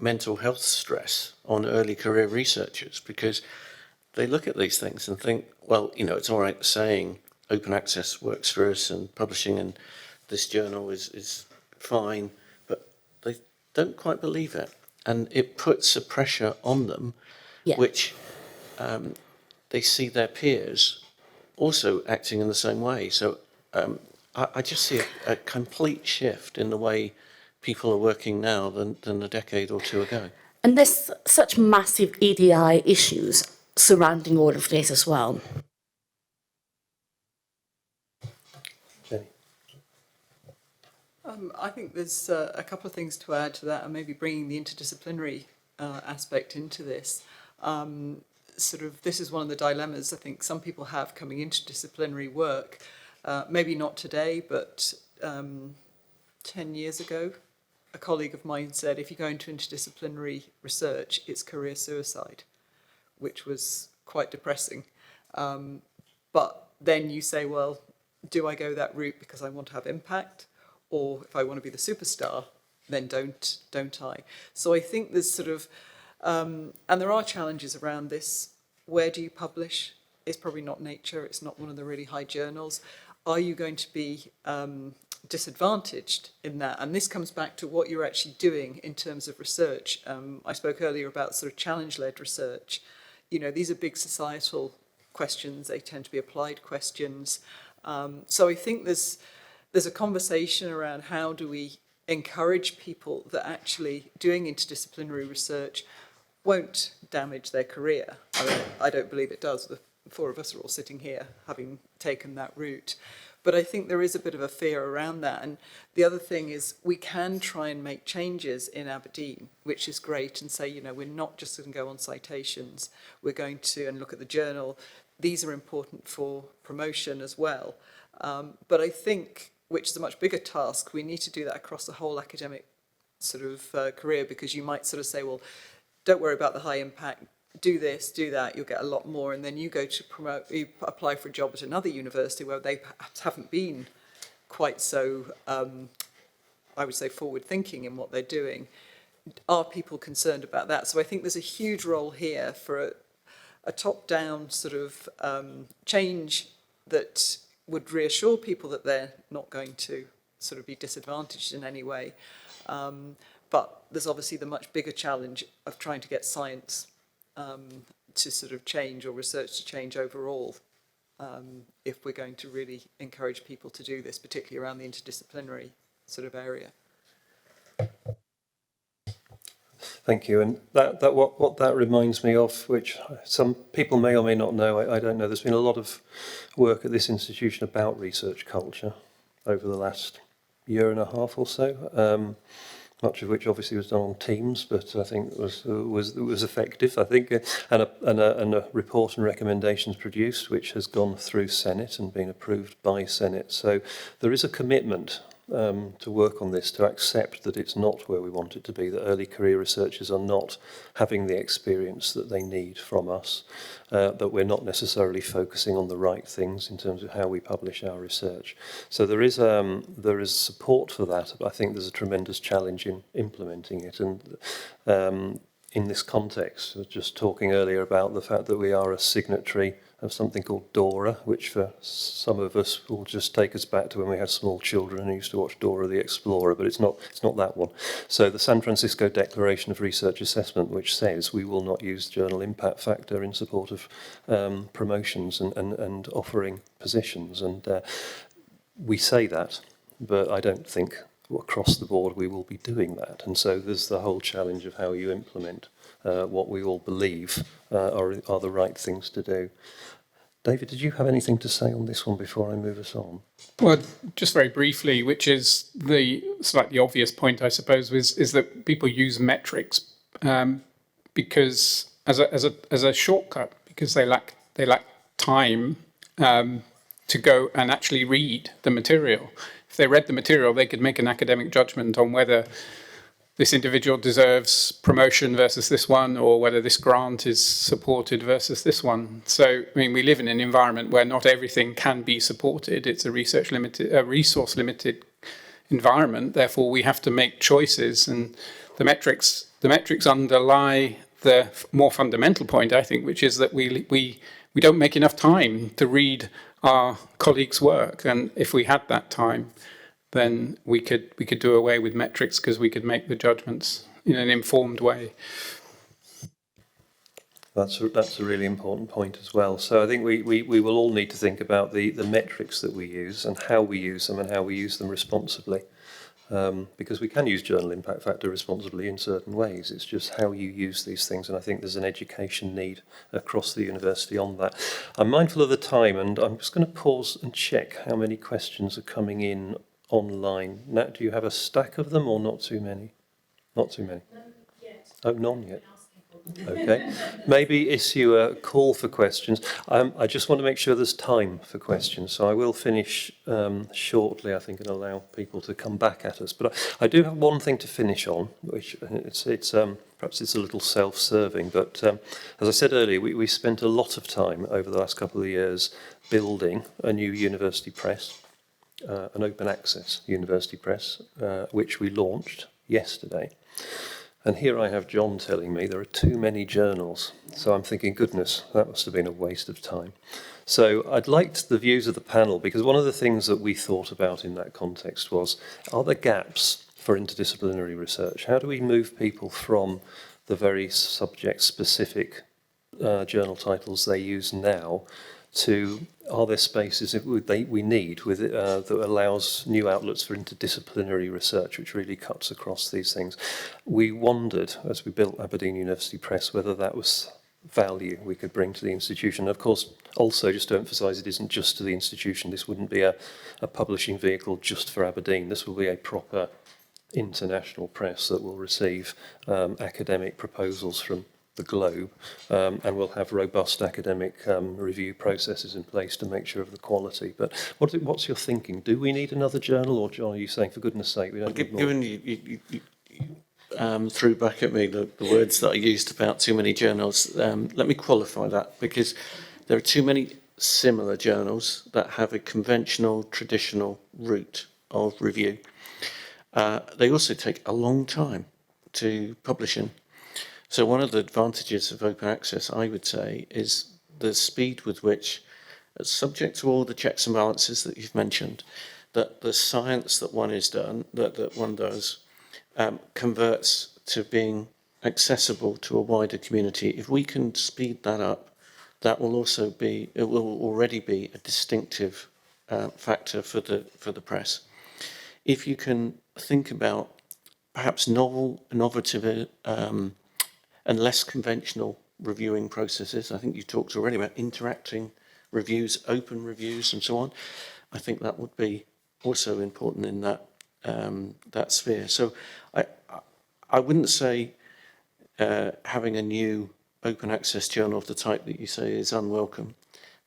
mental health stress on early career researchers, because they look at these things and think, well, it's all right saying open access works for us and publishing in this journal is fine, but they don't quite believe it. And it puts a pressure on them, which they see their peers also acting in the same way. So I just see a complete shift in the way people are working now than a decade or two ago. And there's such massive EDI issues surrounding all of this as well. I think there's a couple of things to add to that, and maybe bringing the interdisciplinary aspect into this. This is one of the dilemmas I think some people have coming into disciplinary work. Maybe not today, but 10 years ago, a colleague of mine said, if you go into interdisciplinary research, it's career suicide, which was quite depressing. But then you say, well, do I go that route because I want to have impact? Or if I want to be the superstar, then don't I? So I think there's and there are challenges around this. Where do you publish? It's probably not Nature. It's not one of the really high journals. Are you going to be disadvantaged in that? And this comes back to what you're actually doing in terms of research. I spoke earlier about challenge-led research. These are big societal questions. They tend to be applied questions. So I think there's a conversation around how do we encourage people that actually doing interdisciplinary research won't damage their career. I don't believe it does. The four of us are all sitting here having taken that route. But I think there is a bit of a fear around that. And the other thing is we can try and make changes in Aberdeen, which is great, and say, we're not just going to go on citations. We're going to and look at the journal. These are important for promotion as well. But I think, which is a much bigger task, we need to do that across the whole academic career, because you might say, well, don't worry about the high impact, do this, do that, you'll get a lot more, and then you go to you apply for a job at another university where they perhaps haven't been quite so, I would say, forward-thinking in what they're doing. Are people concerned about that? So I think there's a huge role here for a top-down change that would reassure people that they're not going to be disadvantaged in any way. But there's obviously the much bigger challenge of trying to get science to change, or research to change overall, if we're going to really encourage people to do this, particularly around the interdisciplinary area. Thank you. And what that reminds me of, which some people may or may not know, I don't know, there's been a lot of work at this institution about research culture over the last year and a half or so, much of which obviously was done on Teams, but I think it was effective, I think, and a report and recommendations produced, which has gone through Senate and been approved by Senate. So there is a commitment to work on this, to accept that it's not where we want it to be, that early career researchers are not having the experience that they need from us, that we're not necessarily focusing on the right things in terms of how we publish our research. So there is support for that, but I think there's a tremendous challenge in implementing it. And in this context, I was just talking earlier about the fact that we are a signatory of something called Dora, which for some of us will just take us back to when we had small children and used to watch Dora the Explorer, but it's not that one. So the San Francisco Declaration of Research Assessment, which says we will not use journal impact factor in support of promotions and offering positions. And we say that, but I don't think across the board we will be doing that. And so there's the whole challenge of how you implement what we all believe are the right things to do. David, did you have anything to say on this one before I move us on? Well, just very briefly, which is the slightly obvious point, I suppose, is that people use metrics because as a shortcut, because they lack time to go and actually read the material. If they read the material, they could make an academic judgment on whether this individual deserves promotion versus this one, or whether this grant is supported versus this one. So, I mean, we live in an environment where not everything can be supported. It's a resource limited environment. Therefore, we have to make choices, and the metrics underlie the more fundamental point, I think, which is that we don't make enough time to read our colleagues' work, and if we had that time, then we could do away with metrics because we could make the judgments in an informed way. That's a really important point as well. So I think we will all need to think about the metrics that we use and how we use them and how we use them responsibly. Because we can use journal impact factor responsibly in certain ways. It's just how you use these things, and I think there's an education need across the university on that. I'm mindful of the time, and I'm just going to pause and check how many questions are coming in online. Nat, do you have a stack of them or not too many? Not too many? None yet. Oh, none yet. Okay. Maybe issue a call for questions. I just want to make sure there's time for questions, so I will finish shortly, I think, and allow people to come back at us. But I do have one thing to finish on, which it's perhaps it's a little self-serving, but as I said earlier, we spent a lot of time over the last couple of years building a new university press, an open access university press, which we launched yesterday. And here I have John telling me there are too many journals. So I'm thinking, goodness, that must have been a waste of time. So I'd like the views of the panel, because one of the things that we thought about in that context was, are there gaps for interdisciplinary research? How do we move people from the very subject-specific journal titles they use now to, are there spaces that we need that allows new outlets for interdisciplinary research, which really cuts across these things? We wondered, as we built Aberdeen University Press, whether that was value we could bring to the institution. Of course, also, just to emphasise, it isn't just to the institution. This wouldn't be a publishing vehicle just for Aberdeen. This will be a proper international press that will receive academic proposals from the globe, and we'll have robust academic review processes in place to make sure of the quality. But what's your thinking? Do we need another journal, or John, are you saying, for goodness sake, we don't need more? Given you threw back at me the words that I used about too many journals, let me qualify that, because there are too many similar journals that have a conventional, traditional route of review. They also take a long time to publish in. So one of the advantages of open access, I would say, is the speed with which, subject to all the checks and balances that you've mentioned, that the science that one does converts to being accessible to a wider community. If we can speed that up, it will already be a distinctive factor for the press. If you can think about perhaps innovative and less conventional reviewing processes. I think you talked already about interacting reviews, open reviews, and so on. I think that would be also important in that sphere. So I wouldn't say having a new open access journal of the type that you say is unwelcome,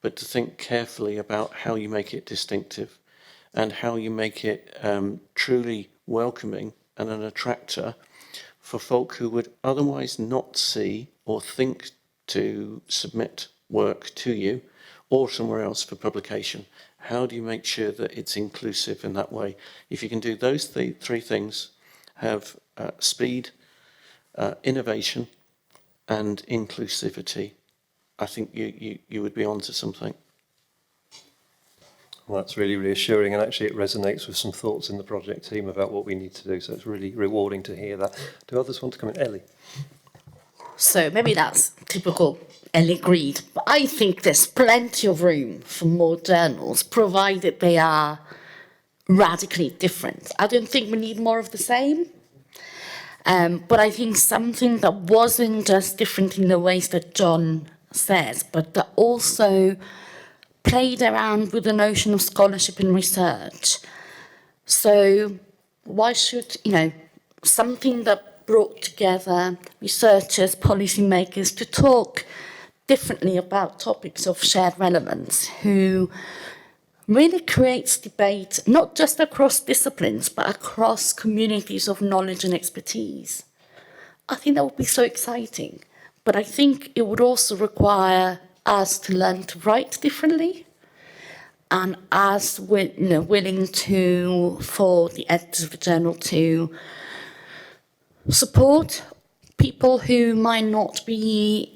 but to think carefully about how you make it distinctive. and how you make it truly welcoming and an attractor for folk who would otherwise not see or think to submit work to you or somewhere else for publication. How do you make sure that it's inclusive in that way? If you can do those three things, have speed, innovation and inclusivity, I think you would be onto something. Well, that's really reassuring, and actually it resonates with some thoughts in the project team about what we need to do, so it's really rewarding to hear that. Do others want to come in? Ellie? So maybe that's typical Ellie greed, but I think there's plenty of room for more journals, provided they are radically different. I don't think we need more of the same, but I think something that wasn't just different in the ways that John says, but that also played around with the notion of scholarship and research. So why should, something that brought together researchers, policymakers to talk differently about topics of shared relevance, who really creates debate, not just across disciplines, but across communities of knowledge and expertise. I think that would be so exciting. But I think it would also require us to learn to write differently, and us willing for the editors of the journal to support people who might be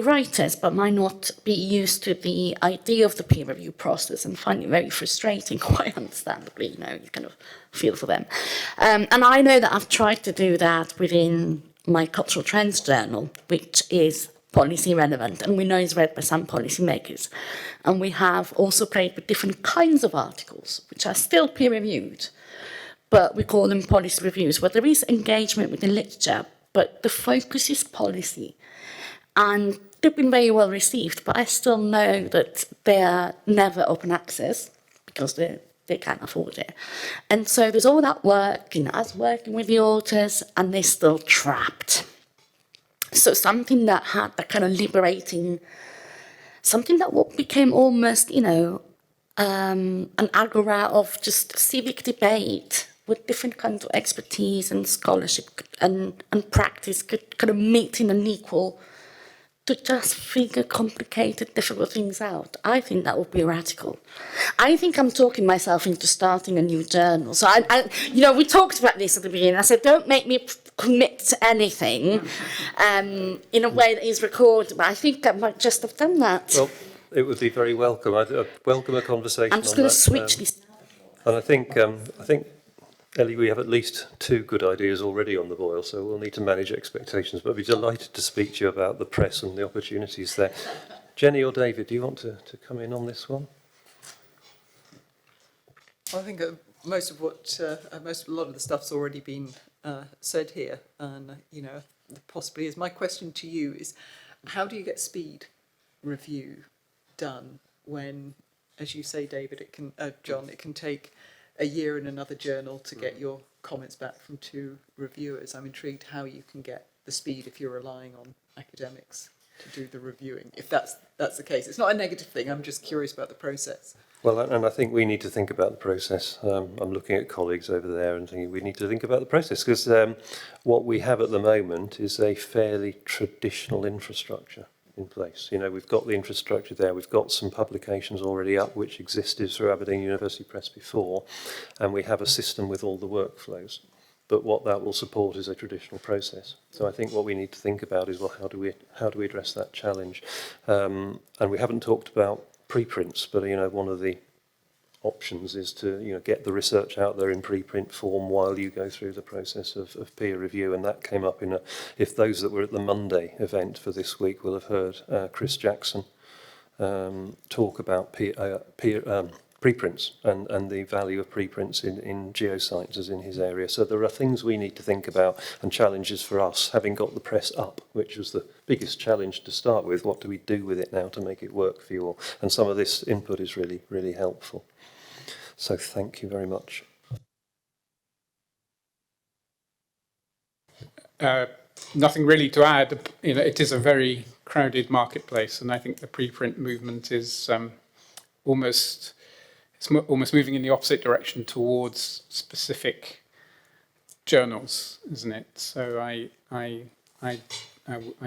writers, but might not be used to the idea of the peer review process and find it very frustrating, quite understandably, you kind of feel for them. And I know that I've tried to do that within my Cultural Trends journal, which is policy relevant, and we know it's read by some policymakers. And we have also played with different kinds of articles, which are still peer reviewed, but we call them policy reviews, where there is engagement with the literature, but the focus is policy. And they've been very well received, but I still know that they are never open access because they can't afford it. And so there's all that work, us working with the authors, and they're still trapped. So something that had that kind of liberating, something that became almost, an agora of just civic debate with different kinds of expertise and scholarship and practice could kind of meet in an equal to just figure complicated, difficult things out. I think that would be radical. I think I'm talking myself into starting a new journal. So, we talked about this at the beginning. I said, don't make me commit to anything in a way that is recorded, but I think I might just have done that. Well, it would be very welcome. I'd welcome a conversation on that. I'm just going to switch this. And I think, Ellie, we have at least 2 good ideas already on the boil, so we'll need to manage expectations, but I'd be delighted to speak to you about the press and the opportunities there. Jenny or David, do you want to come in on this one? I think a lot of the stuff's already been said here, and possibly is my question to you is, how do you get speed review done when, as you say, David, John, it can take a year in another journal to get your comments back from 2 reviewers? I'm intrigued how you can get the speed if you're relying on academics to do the reviewing, if that's the case. It's not a negative thing, I'm just curious about the process. Well, and I think we need to think about the process. I'm looking at colleagues over there and thinking we need to think about the process, because what we have at the moment is a fairly traditional infrastructure in place. We've got the infrastructure there, we've got some publications already up which existed through Aberdeen University Press before, and we have a system with all the workflows. But what that will support is a traditional process. So I think what we need to think about is, well, how do we address that challenge? And we haven't talked about preprints, but one of the options is to get the research out there in preprint form while you go through the process of peer review. And that came up if those that were at the Monday event for this week will have heard Chris Jackson talk about preprints and the value of preprints in geosciences in his area. So there are things we need to think about and challenges for us, having got the press up, which was the biggest challenge to start with. What do we do with it now to make it work for you all? And some of this input is really, really helpful. So thank you very much. Nothing really to add. It is a very crowded marketplace, and I think the preprint movement is it's almost moving in the opposite direction towards specific journals, isn't it? So I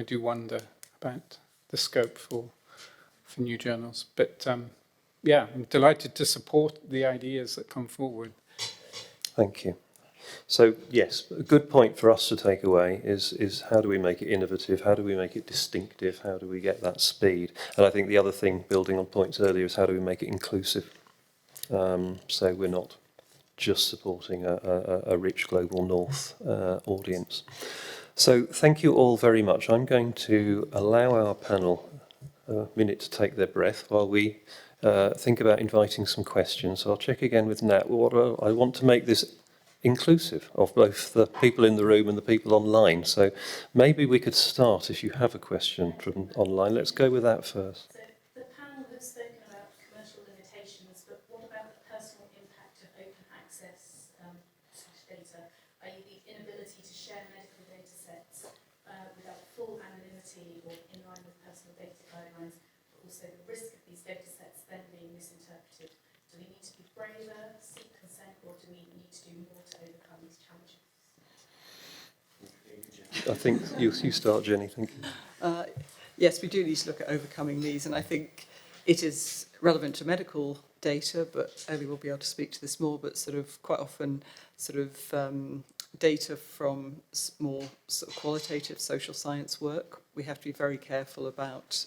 do wonder about the scope for new journals. But yeah, I'm delighted to support the ideas that come forward. Thank you. So yes, a good point for us to take away is how do we make it innovative? How do we make it distinctive? How do we get that speed? And I think the other thing, building on points earlier, is how do we make it inclusive? So we're not just supporting a rich global north audience. So thank you all very much. I'm going to allow our panel a minute to take their breath while we think about inviting some questions. So I'll check again with Nat. I want to make this inclusive of both the people in the room and the people online. So maybe we could start if you have a question from online. Let's go with that first. So the panel has spoken about commercial limitations, but what about the personal impact of open access data, i.e. the inability to share medical data sets without full anonymity or in line with personal data guidelines, but also the risk of these data sets then being misinterpreted? Do we need to be braver, seek consent, or do we need to do more to overcome these challenges? I think you start, Jenny. Thank you. Yes, we do need to look at overcoming these, and I think it is relevant to medical data, but Ellie will be able to speak to this more, but sort of quite often sort of data from more sort of qualitative social science work, we have to be very careful about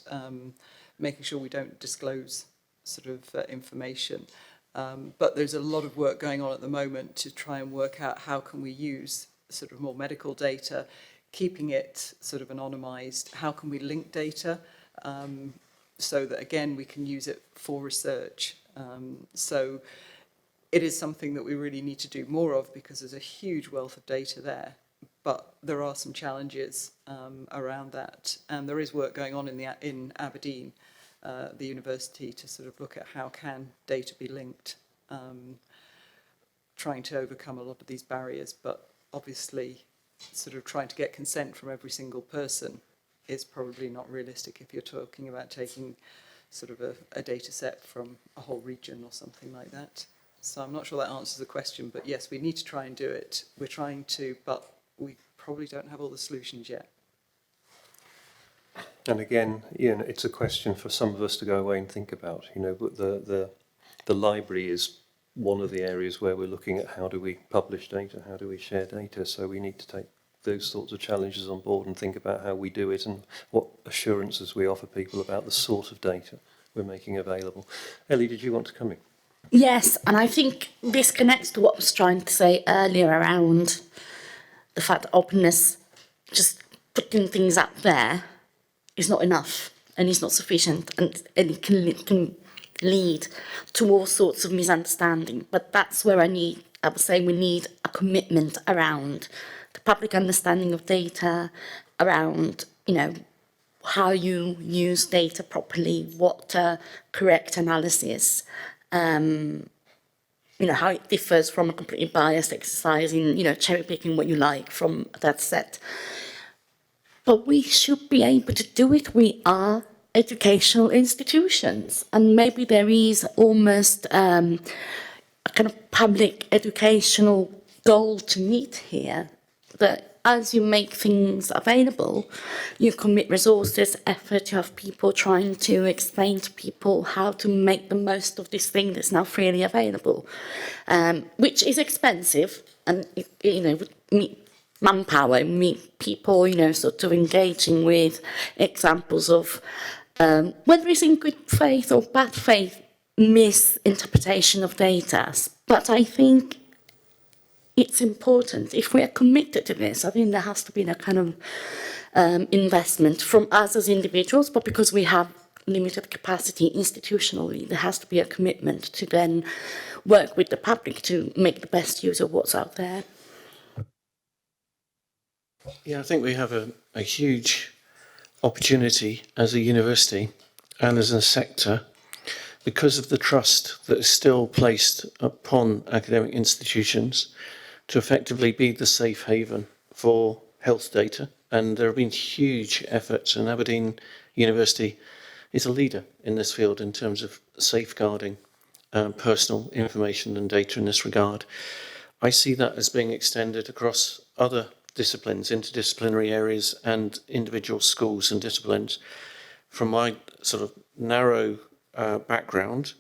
making sure we don't disclose sort of information. But there's a lot of work going on at the moment to try and work out how can we use sort of more medical data, keeping it sort of anonymized. How can we link data so that, again, we can use it for research? So it is something that we really need to do more of because there's a huge wealth of data there. But there are some challenges around that. And there is work going on in Aberdeen, the university, to sort of look at how can data be linked, trying to overcome a lot of these barriers. But obviously, sort of trying to get consent from every single person is probably not realistic if you're talking about taking sort of a data set from a whole region or something like that. So I'm not sure that answers the question, but yes, we need to try and do it. We're trying to, but we probably don't have all the solutions yet. And again, it's a question for some of us to go away and think about. But the library is one of the areas where we're looking at how do we publish data, how do we share data. So we need to take those sorts of challenges on board and think about how we do it and what assurances we offer people about the sort of data we're making available. Ellie, did you want to come in? Yes, and I think this connects to what I was trying to say earlier around the fact that openness, just putting things out there, is not enough and is not sufficient, and it can lead to all sorts of misunderstanding. But that's where I would say we need a commitment around the public understanding of data, around, how you use data properly, what correct analysis, how it differs from a completely biased exercise in, cherry picking what you like from that set. But we should be able to do it. We are educational institutions, and maybe there is almost a kind of public educational goal to meet here, that as you make things available, you commit resources, effort, you have people trying to explain to people how to make the most of this thing that's now freely available, which is expensive, and would meet manpower, meet people, sort of engaging with examples of whether it's in good faith or bad faith misinterpretation of data. But I think it's important. If we are committed to this, I think there has to be a kind of investment from us as individuals, but because we have limited capacity institutionally, there has to be a commitment to then work with the public to make the best use of what's out there. Yeah, I think we have a huge opportunity as a university and as a sector because of the trust that is still placed upon academic institutions to effectively be the safe haven for health data. And there have been huge efforts, and Aberdeen University is a leader in this field in terms of safeguarding personal information and data in this regard. I see that as being extended across other disciplines, interdisciplinary areas and individual schools and disciplines. From my sort of narrow background,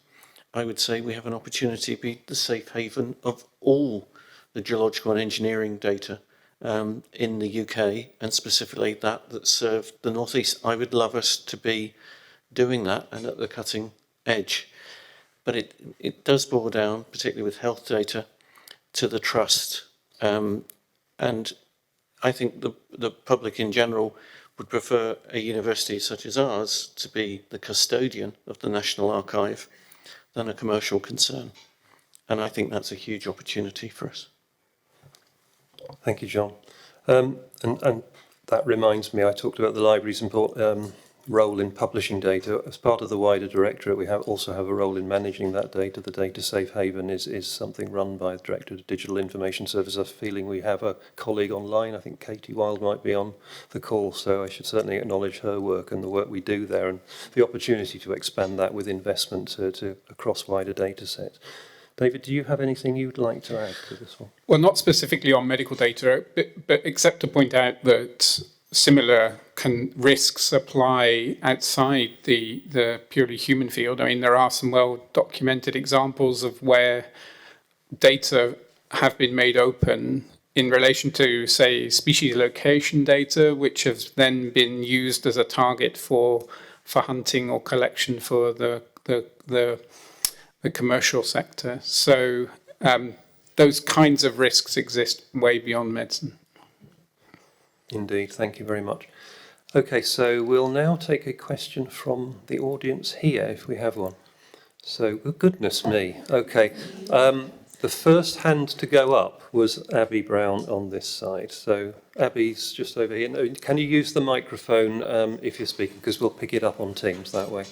I would say we have an opportunity to be the safe haven of all the geological and engineering data in the UK, and specifically that served the North East. I would love us to be doing that and at the cutting edge. But it does boil down, particularly with health data, to the trust. And I think the public in general would prefer a university such as ours to be the custodian of the National Archive than a commercial concern. And I think that's a huge opportunity for us. Thank you, John. And that reminds me, I talked about the library's important role in publishing data. As part of the wider directorate, we also have a role in managing that data. The Data Safe Haven is something run by the Directorate of Digital Information Service. I have a feeling we have a colleague online. I think Katie Wild might be on the call, so I should certainly acknowledge her work and the work we do there, and the opportunity to expand that with investment to across wider data sets. David, do you have anything you'd like to add to this one? Well, not specifically on medical data, but except to point out that similar risks apply outside the purely human field. I mean, there are some well-documented examples of where data have been made open in relation to, say, species location data, which has then been used as a target for hunting or collection for the commercial sector. So those kinds of risks exist way beyond medicine. Indeed, thank you very much. Okay, so we'll now take a question from the audience here, if we have one. So, oh, goodness me. Okay, the first hand to go up was Abby Brown on this side. So, Abby's just over here. No, can you use the microphone if you're speaking, because we'll pick it up on Teams that way.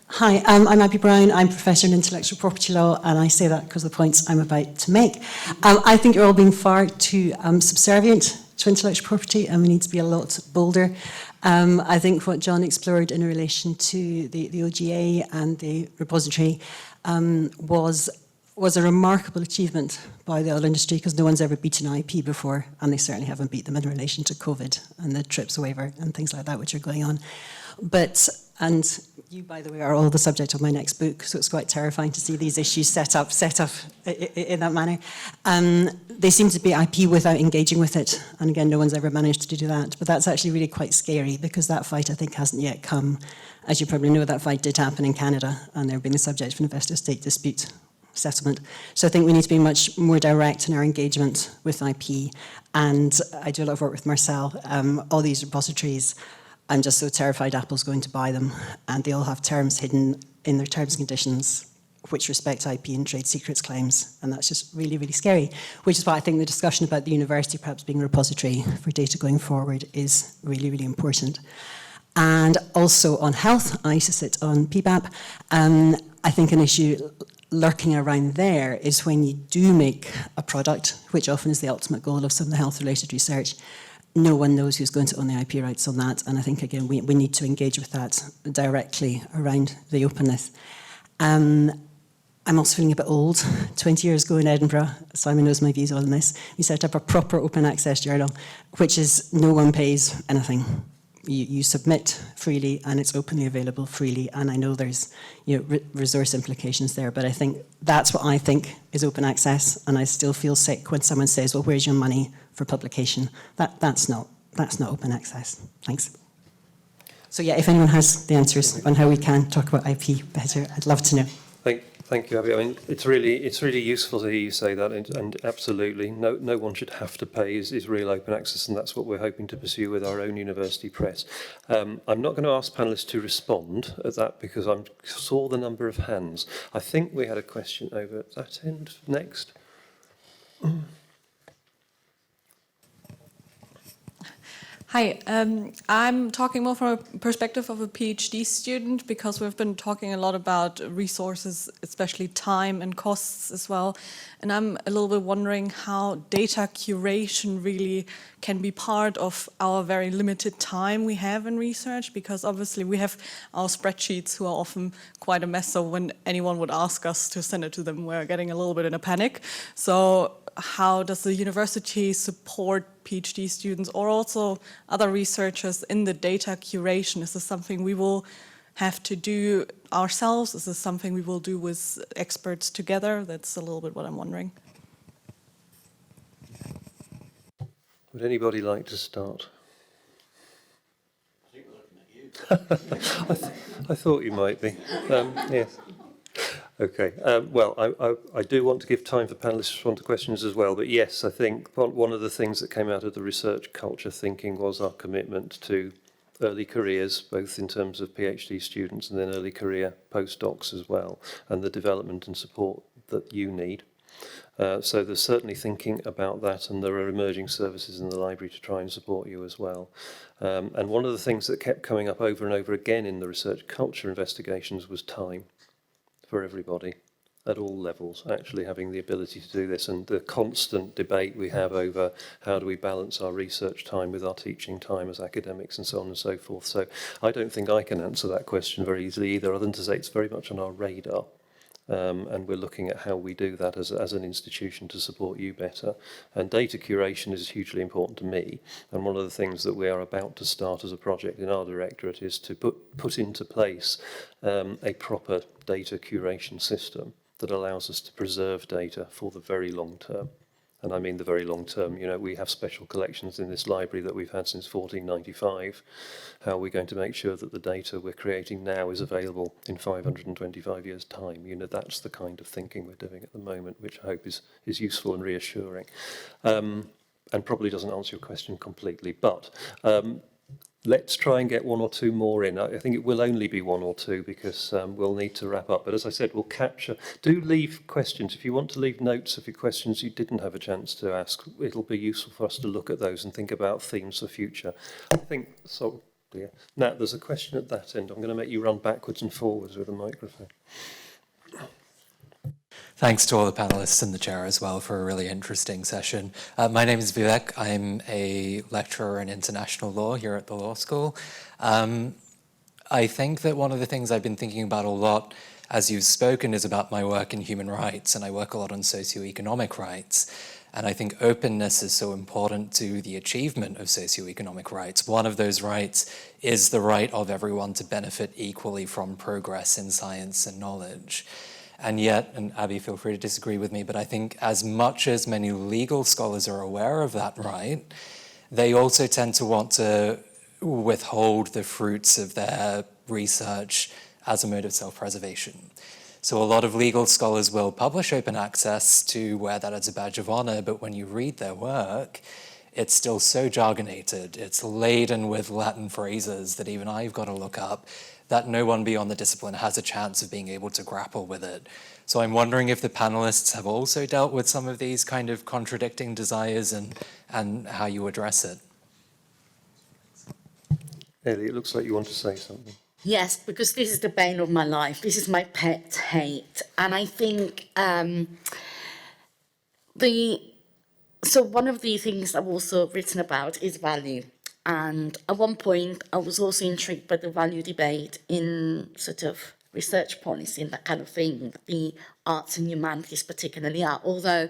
Hi, I'm Abby Brown. I'm Professor in Intellectual Property Law, and I say that because of the points I'm about to make. I think you're all being far too subservient to intellectual property, and we need to be a lot bolder. I think what John explored in relation to the OGA and the repository was a remarkable achievement by the oil industry, because no one's ever beaten IP before, and they certainly haven't beat them in relation to COVID and the TRIPS waiver and things like that which are going on. And you, by the way, are all the subject of my next book, so it's quite terrifying to see these issues set up in that manner. They seem to be IP without engaging with it, and again, no one's ever managed to do that. But that's actually really quite scary, because that fight, I think, hasn't yet come. As you probably know, that fight did happen in Canada, and they're being the subject of an investor-state dispute settlement. So I think we need to be much more direct in our engagement with IP. And I do a lot of work with Marcel. All these repositories, I'm just so terrified Apple's going to buy them, and they all have terms hidden in their terms and conditions which respect IP and trade secrets claims, and that's just really, really scary, which is why I think the discussion about the university perhaps being a repository for data going forward is really, really important. And also on health, I used to sit on PBAP. I think an issue lurking around there is when you do make a product, which often is the ultimate goal of some of the health-related research, no one knows who's going to own the IP rights on that. And I think, again, we need to engage with that directly around the openness. I'm also feeling a bit old. 20 years ago in Edinburgh, Simon knows my views on this, we set up a proper open access journal, which is no one pays anything. You submit freely, and it's openly available freely. And I know there's resource implications there, but I think that's what I think is open access. And I still feel sick when someone says, "Well, where's your money for publication?" That's not open access. Thanks. So yeah, if anyone has the answers on how we can talk about IP better, I'd love to know. Thank you, Abby. I mean, it's really useful to hear you say that, and absolutely, no one should have to pay is real open access, and that's what we're hoping to pursue with our own university press. I'm not going to ask panellists to respond at that because I saw the number of hands. I think we had a question over at that end next. Hi, I'm talking more from a perspective of a PhD student because we've been talking a lot about resources, especially time and costs as well. And I'm a little bit wondering how data curation really can be part of our very limited time we have in research, because obviously we have our spreadsheets who are often quite a mess. So when anyone would ask us to send it to them, we're getting a little bit in a panic. So how does the university support PhD students or also other researchers in the data curation? Is this something we will have to do ourselves? Is this something we will do with experts together? That's a little bit what I'm wondering. Would anybody like to start? I think we're looking at you. I thought you might be. Yes. Okay. Well, I do want to give time for panellists to respond to questions as well. But yes, I think one of the things that came out of the research culture thinking was our commitment to early careers, both in terms of PhD students and then early career postdocs as well, and the development and support that you need. So there's certainly thinking about that, and there are emerging services in the library to try and support you as well. And one of the things that kept coming up over and over again in the research culture investigations was time for everybody at all levels, actually having the ability to do this, and the constant debate we have over how do we balance our research time with our teaching time as academics and so on and so forth. So I don't think I can answer that question very easily either, other than to say it's very much on our radar. And we're looking at how we do that as an institution to support you better. And data curation is hugely important to me. And one of the things that we are about to start as a project in our directorate is to put into place a proper data curation system that allows us to preserve data for the very long term. And I mean the very long term. You know, we have special collections in this library that we've had since 1495. How are we going to make sure that the data we're creating now is available in 525 years' time? You know, that's the kind of thinking we're doing at the moment, which I hope is useful and reassuring. And probably doesn't answer your question completely, but let's try and get one or two more in. I think it will only be one or two because we'll need to wrap up. But as I said, we'll capture. Do leave questions. If you want to leave notes of your questions you didn't have a chance to ask, it'll be useful for us to look at those and think about themes for future. I think, so, dear. Nat, there's a question at that end. I'm going to make you run backwards and forwards with a microphone. Thanks to all the panelists and the chair as well for a really interesting session. My name is Vivek. I'm a lecturer in international law here at the law school. I think that one of the things I've been thinking about a lot as you've spoken is about my work in human rights, and I work a lot on socioeconomic rights. And I think openness is so important to the achievement of socioeconomic rights. One of those rights is the right of everyone to benefit equally from progress in science and knowledge. And yet, and Abby, feel free to disagree with me, but I think as much as many legal scholars are aware of that right, they also tend to want to withhold the fruits of their research as a mode of self-preservation. So a lot of legal scholars will publish open access to wear that as a badge of honor, but when you read their work, it's still so jargonated, it's laden with Latin phrases that even I've got to look up, that no one beyond the discipline has a chance of being able to grapple with it. So I'm wondering if the panelists have also dealt with some of these kind of contradicting desires and how you address it. Ellie, it looks like you want to say something. Yes, because this is the bane of my life. This is my pet hate. And I think so one of the things I've also written about is value. And at one point, I was also intrigued by the value debate in sort of research policy and that kind of thing, the arts and humanities particularly are, although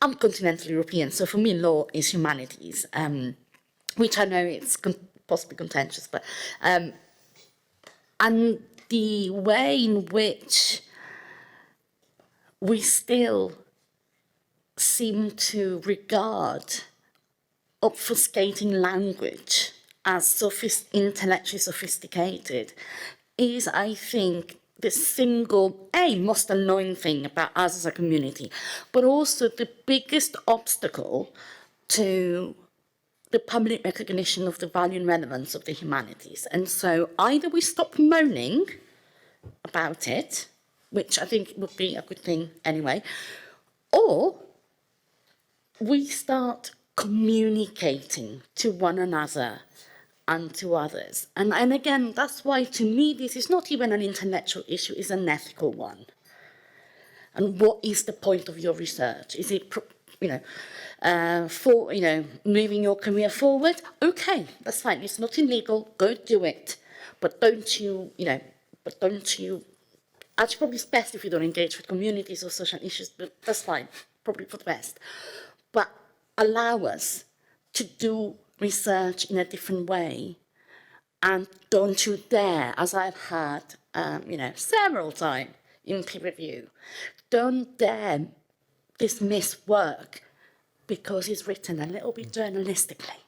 I'm continental European, so for me law is humanities, which I know it's possibly contentious, but and the way in which we still seem to regard obfuscating language as intellectually sophisticated is, I think, the single, most annoying thing about us as a community, but also the biggest obstacle to the public recognition of the value and relevance of the humanities. And so either we stop moaning about it, which I think would be a good thing anyway, or we start communicating to one another and to others. And again, that's why to me this is not even an intellectual issue, it's an ethical one. And what is the point of your research? Is it, moving your career forward? Okay, that's fine. It's not illegal. Go do it. But don't you, actually probably it's best if you don't engage with communities or social issues, but that's fine. Probably for the best. But allow us to do research in a different way. And don't you dare, as I've had, several times in peer review, don't dare dismiss work because it's written a little bit journalistically.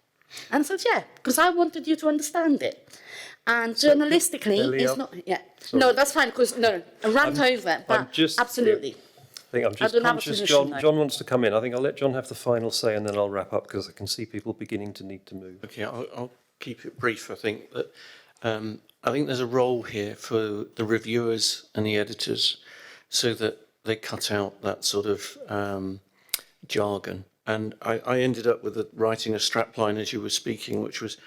And so, yeah, because I wanted you to understand it. And journalistically, it's not, Sorry. No, that's fine, because, I rant over, but absolutely. I think I'm just conscious John wants to come in. I think I'll let John have the final say and then I'll wrap up because I can see people beginning to need to move. Okay, I'll keep it brief. I think that I think there's a role here for the reviewers and the editors so that they cut out that sort of jargon. And I ended up with writing a strapline as you were speaking, which was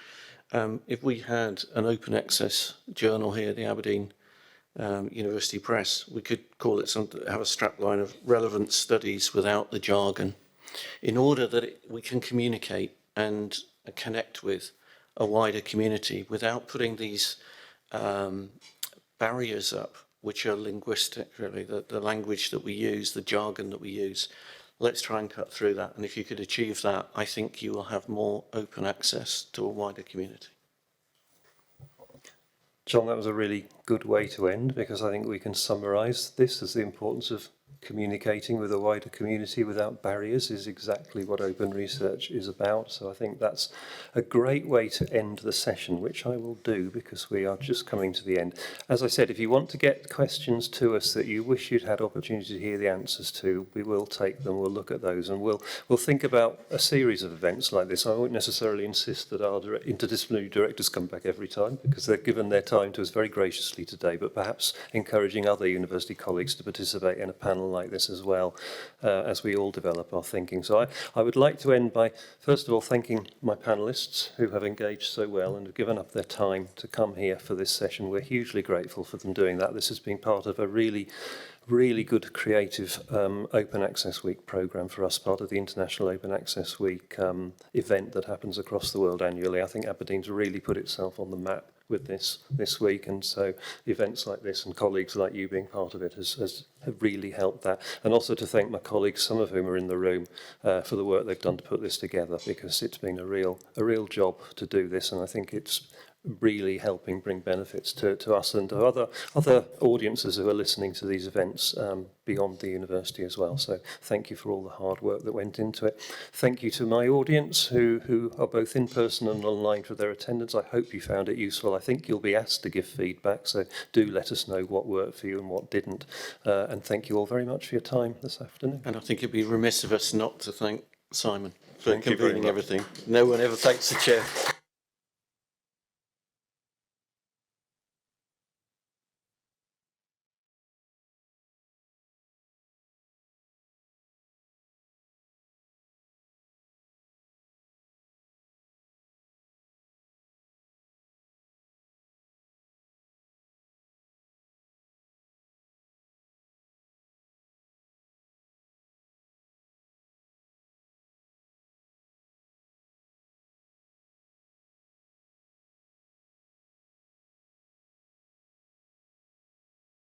if we had an open access journal here, the Aberdeen University Press, we could call it something, have a strapline of relevant studies without the jargon, in order that we can communicate and connect with a wider community without putting these barriers up, which are linguistic, really, the language that we use, the jargon that we use. Let's try and cut through that. And if you could achieve that, I think you will have more open access to a wider community. John, that was a really good way to end because I think we can summarise this as the importance of communicating with a wider community without barriers is exactly what open research is about. So I think that's a great way to end the session, which I will do because we are just coming to the end. As I said, if you want to get questions to us that you wish you'd had opportunity to hear the answers to, we will take them, we'll look at those, and we'll think about a series of events like this. I won't necessarily insist that our interdisciplinary directors come back every time because they've given their time to us very graciously today, but perhaps encouraging other university colleagues to participate in a panel like this as well as we all develop our thinking. So I would like to end by, first of all, thanking my panellists who have engaged so well and have given up their time to come here for this session. We're hugely grateful for them doing that. This has been part of a really good creative Open Access Week programme for us, part of the International Open Access Week event that happens across the world annually. I think Aberdeen's really put itself on the map with this week, and so events like this and colleagues like you being part of it have really helped that. And also to thank my colleagues, some of whom are in the room, for the work they've done to put this together, because it's been a real job to do this, and I think it's really helping bring benefits to us and to other audiences who are listening to these events beyond the university as well. So thank you for all the hard work that went into it. Thank you to my audience who are both in person and online for their attendance. I hope you found it useful. I think you'll be asked to give feedback, so do let us know what worked for you and what didn't. And thank you all very much for your time this afternoon. And I think it'd be remiss of us not to thank Simon for convening everything. No one ever takes the chair.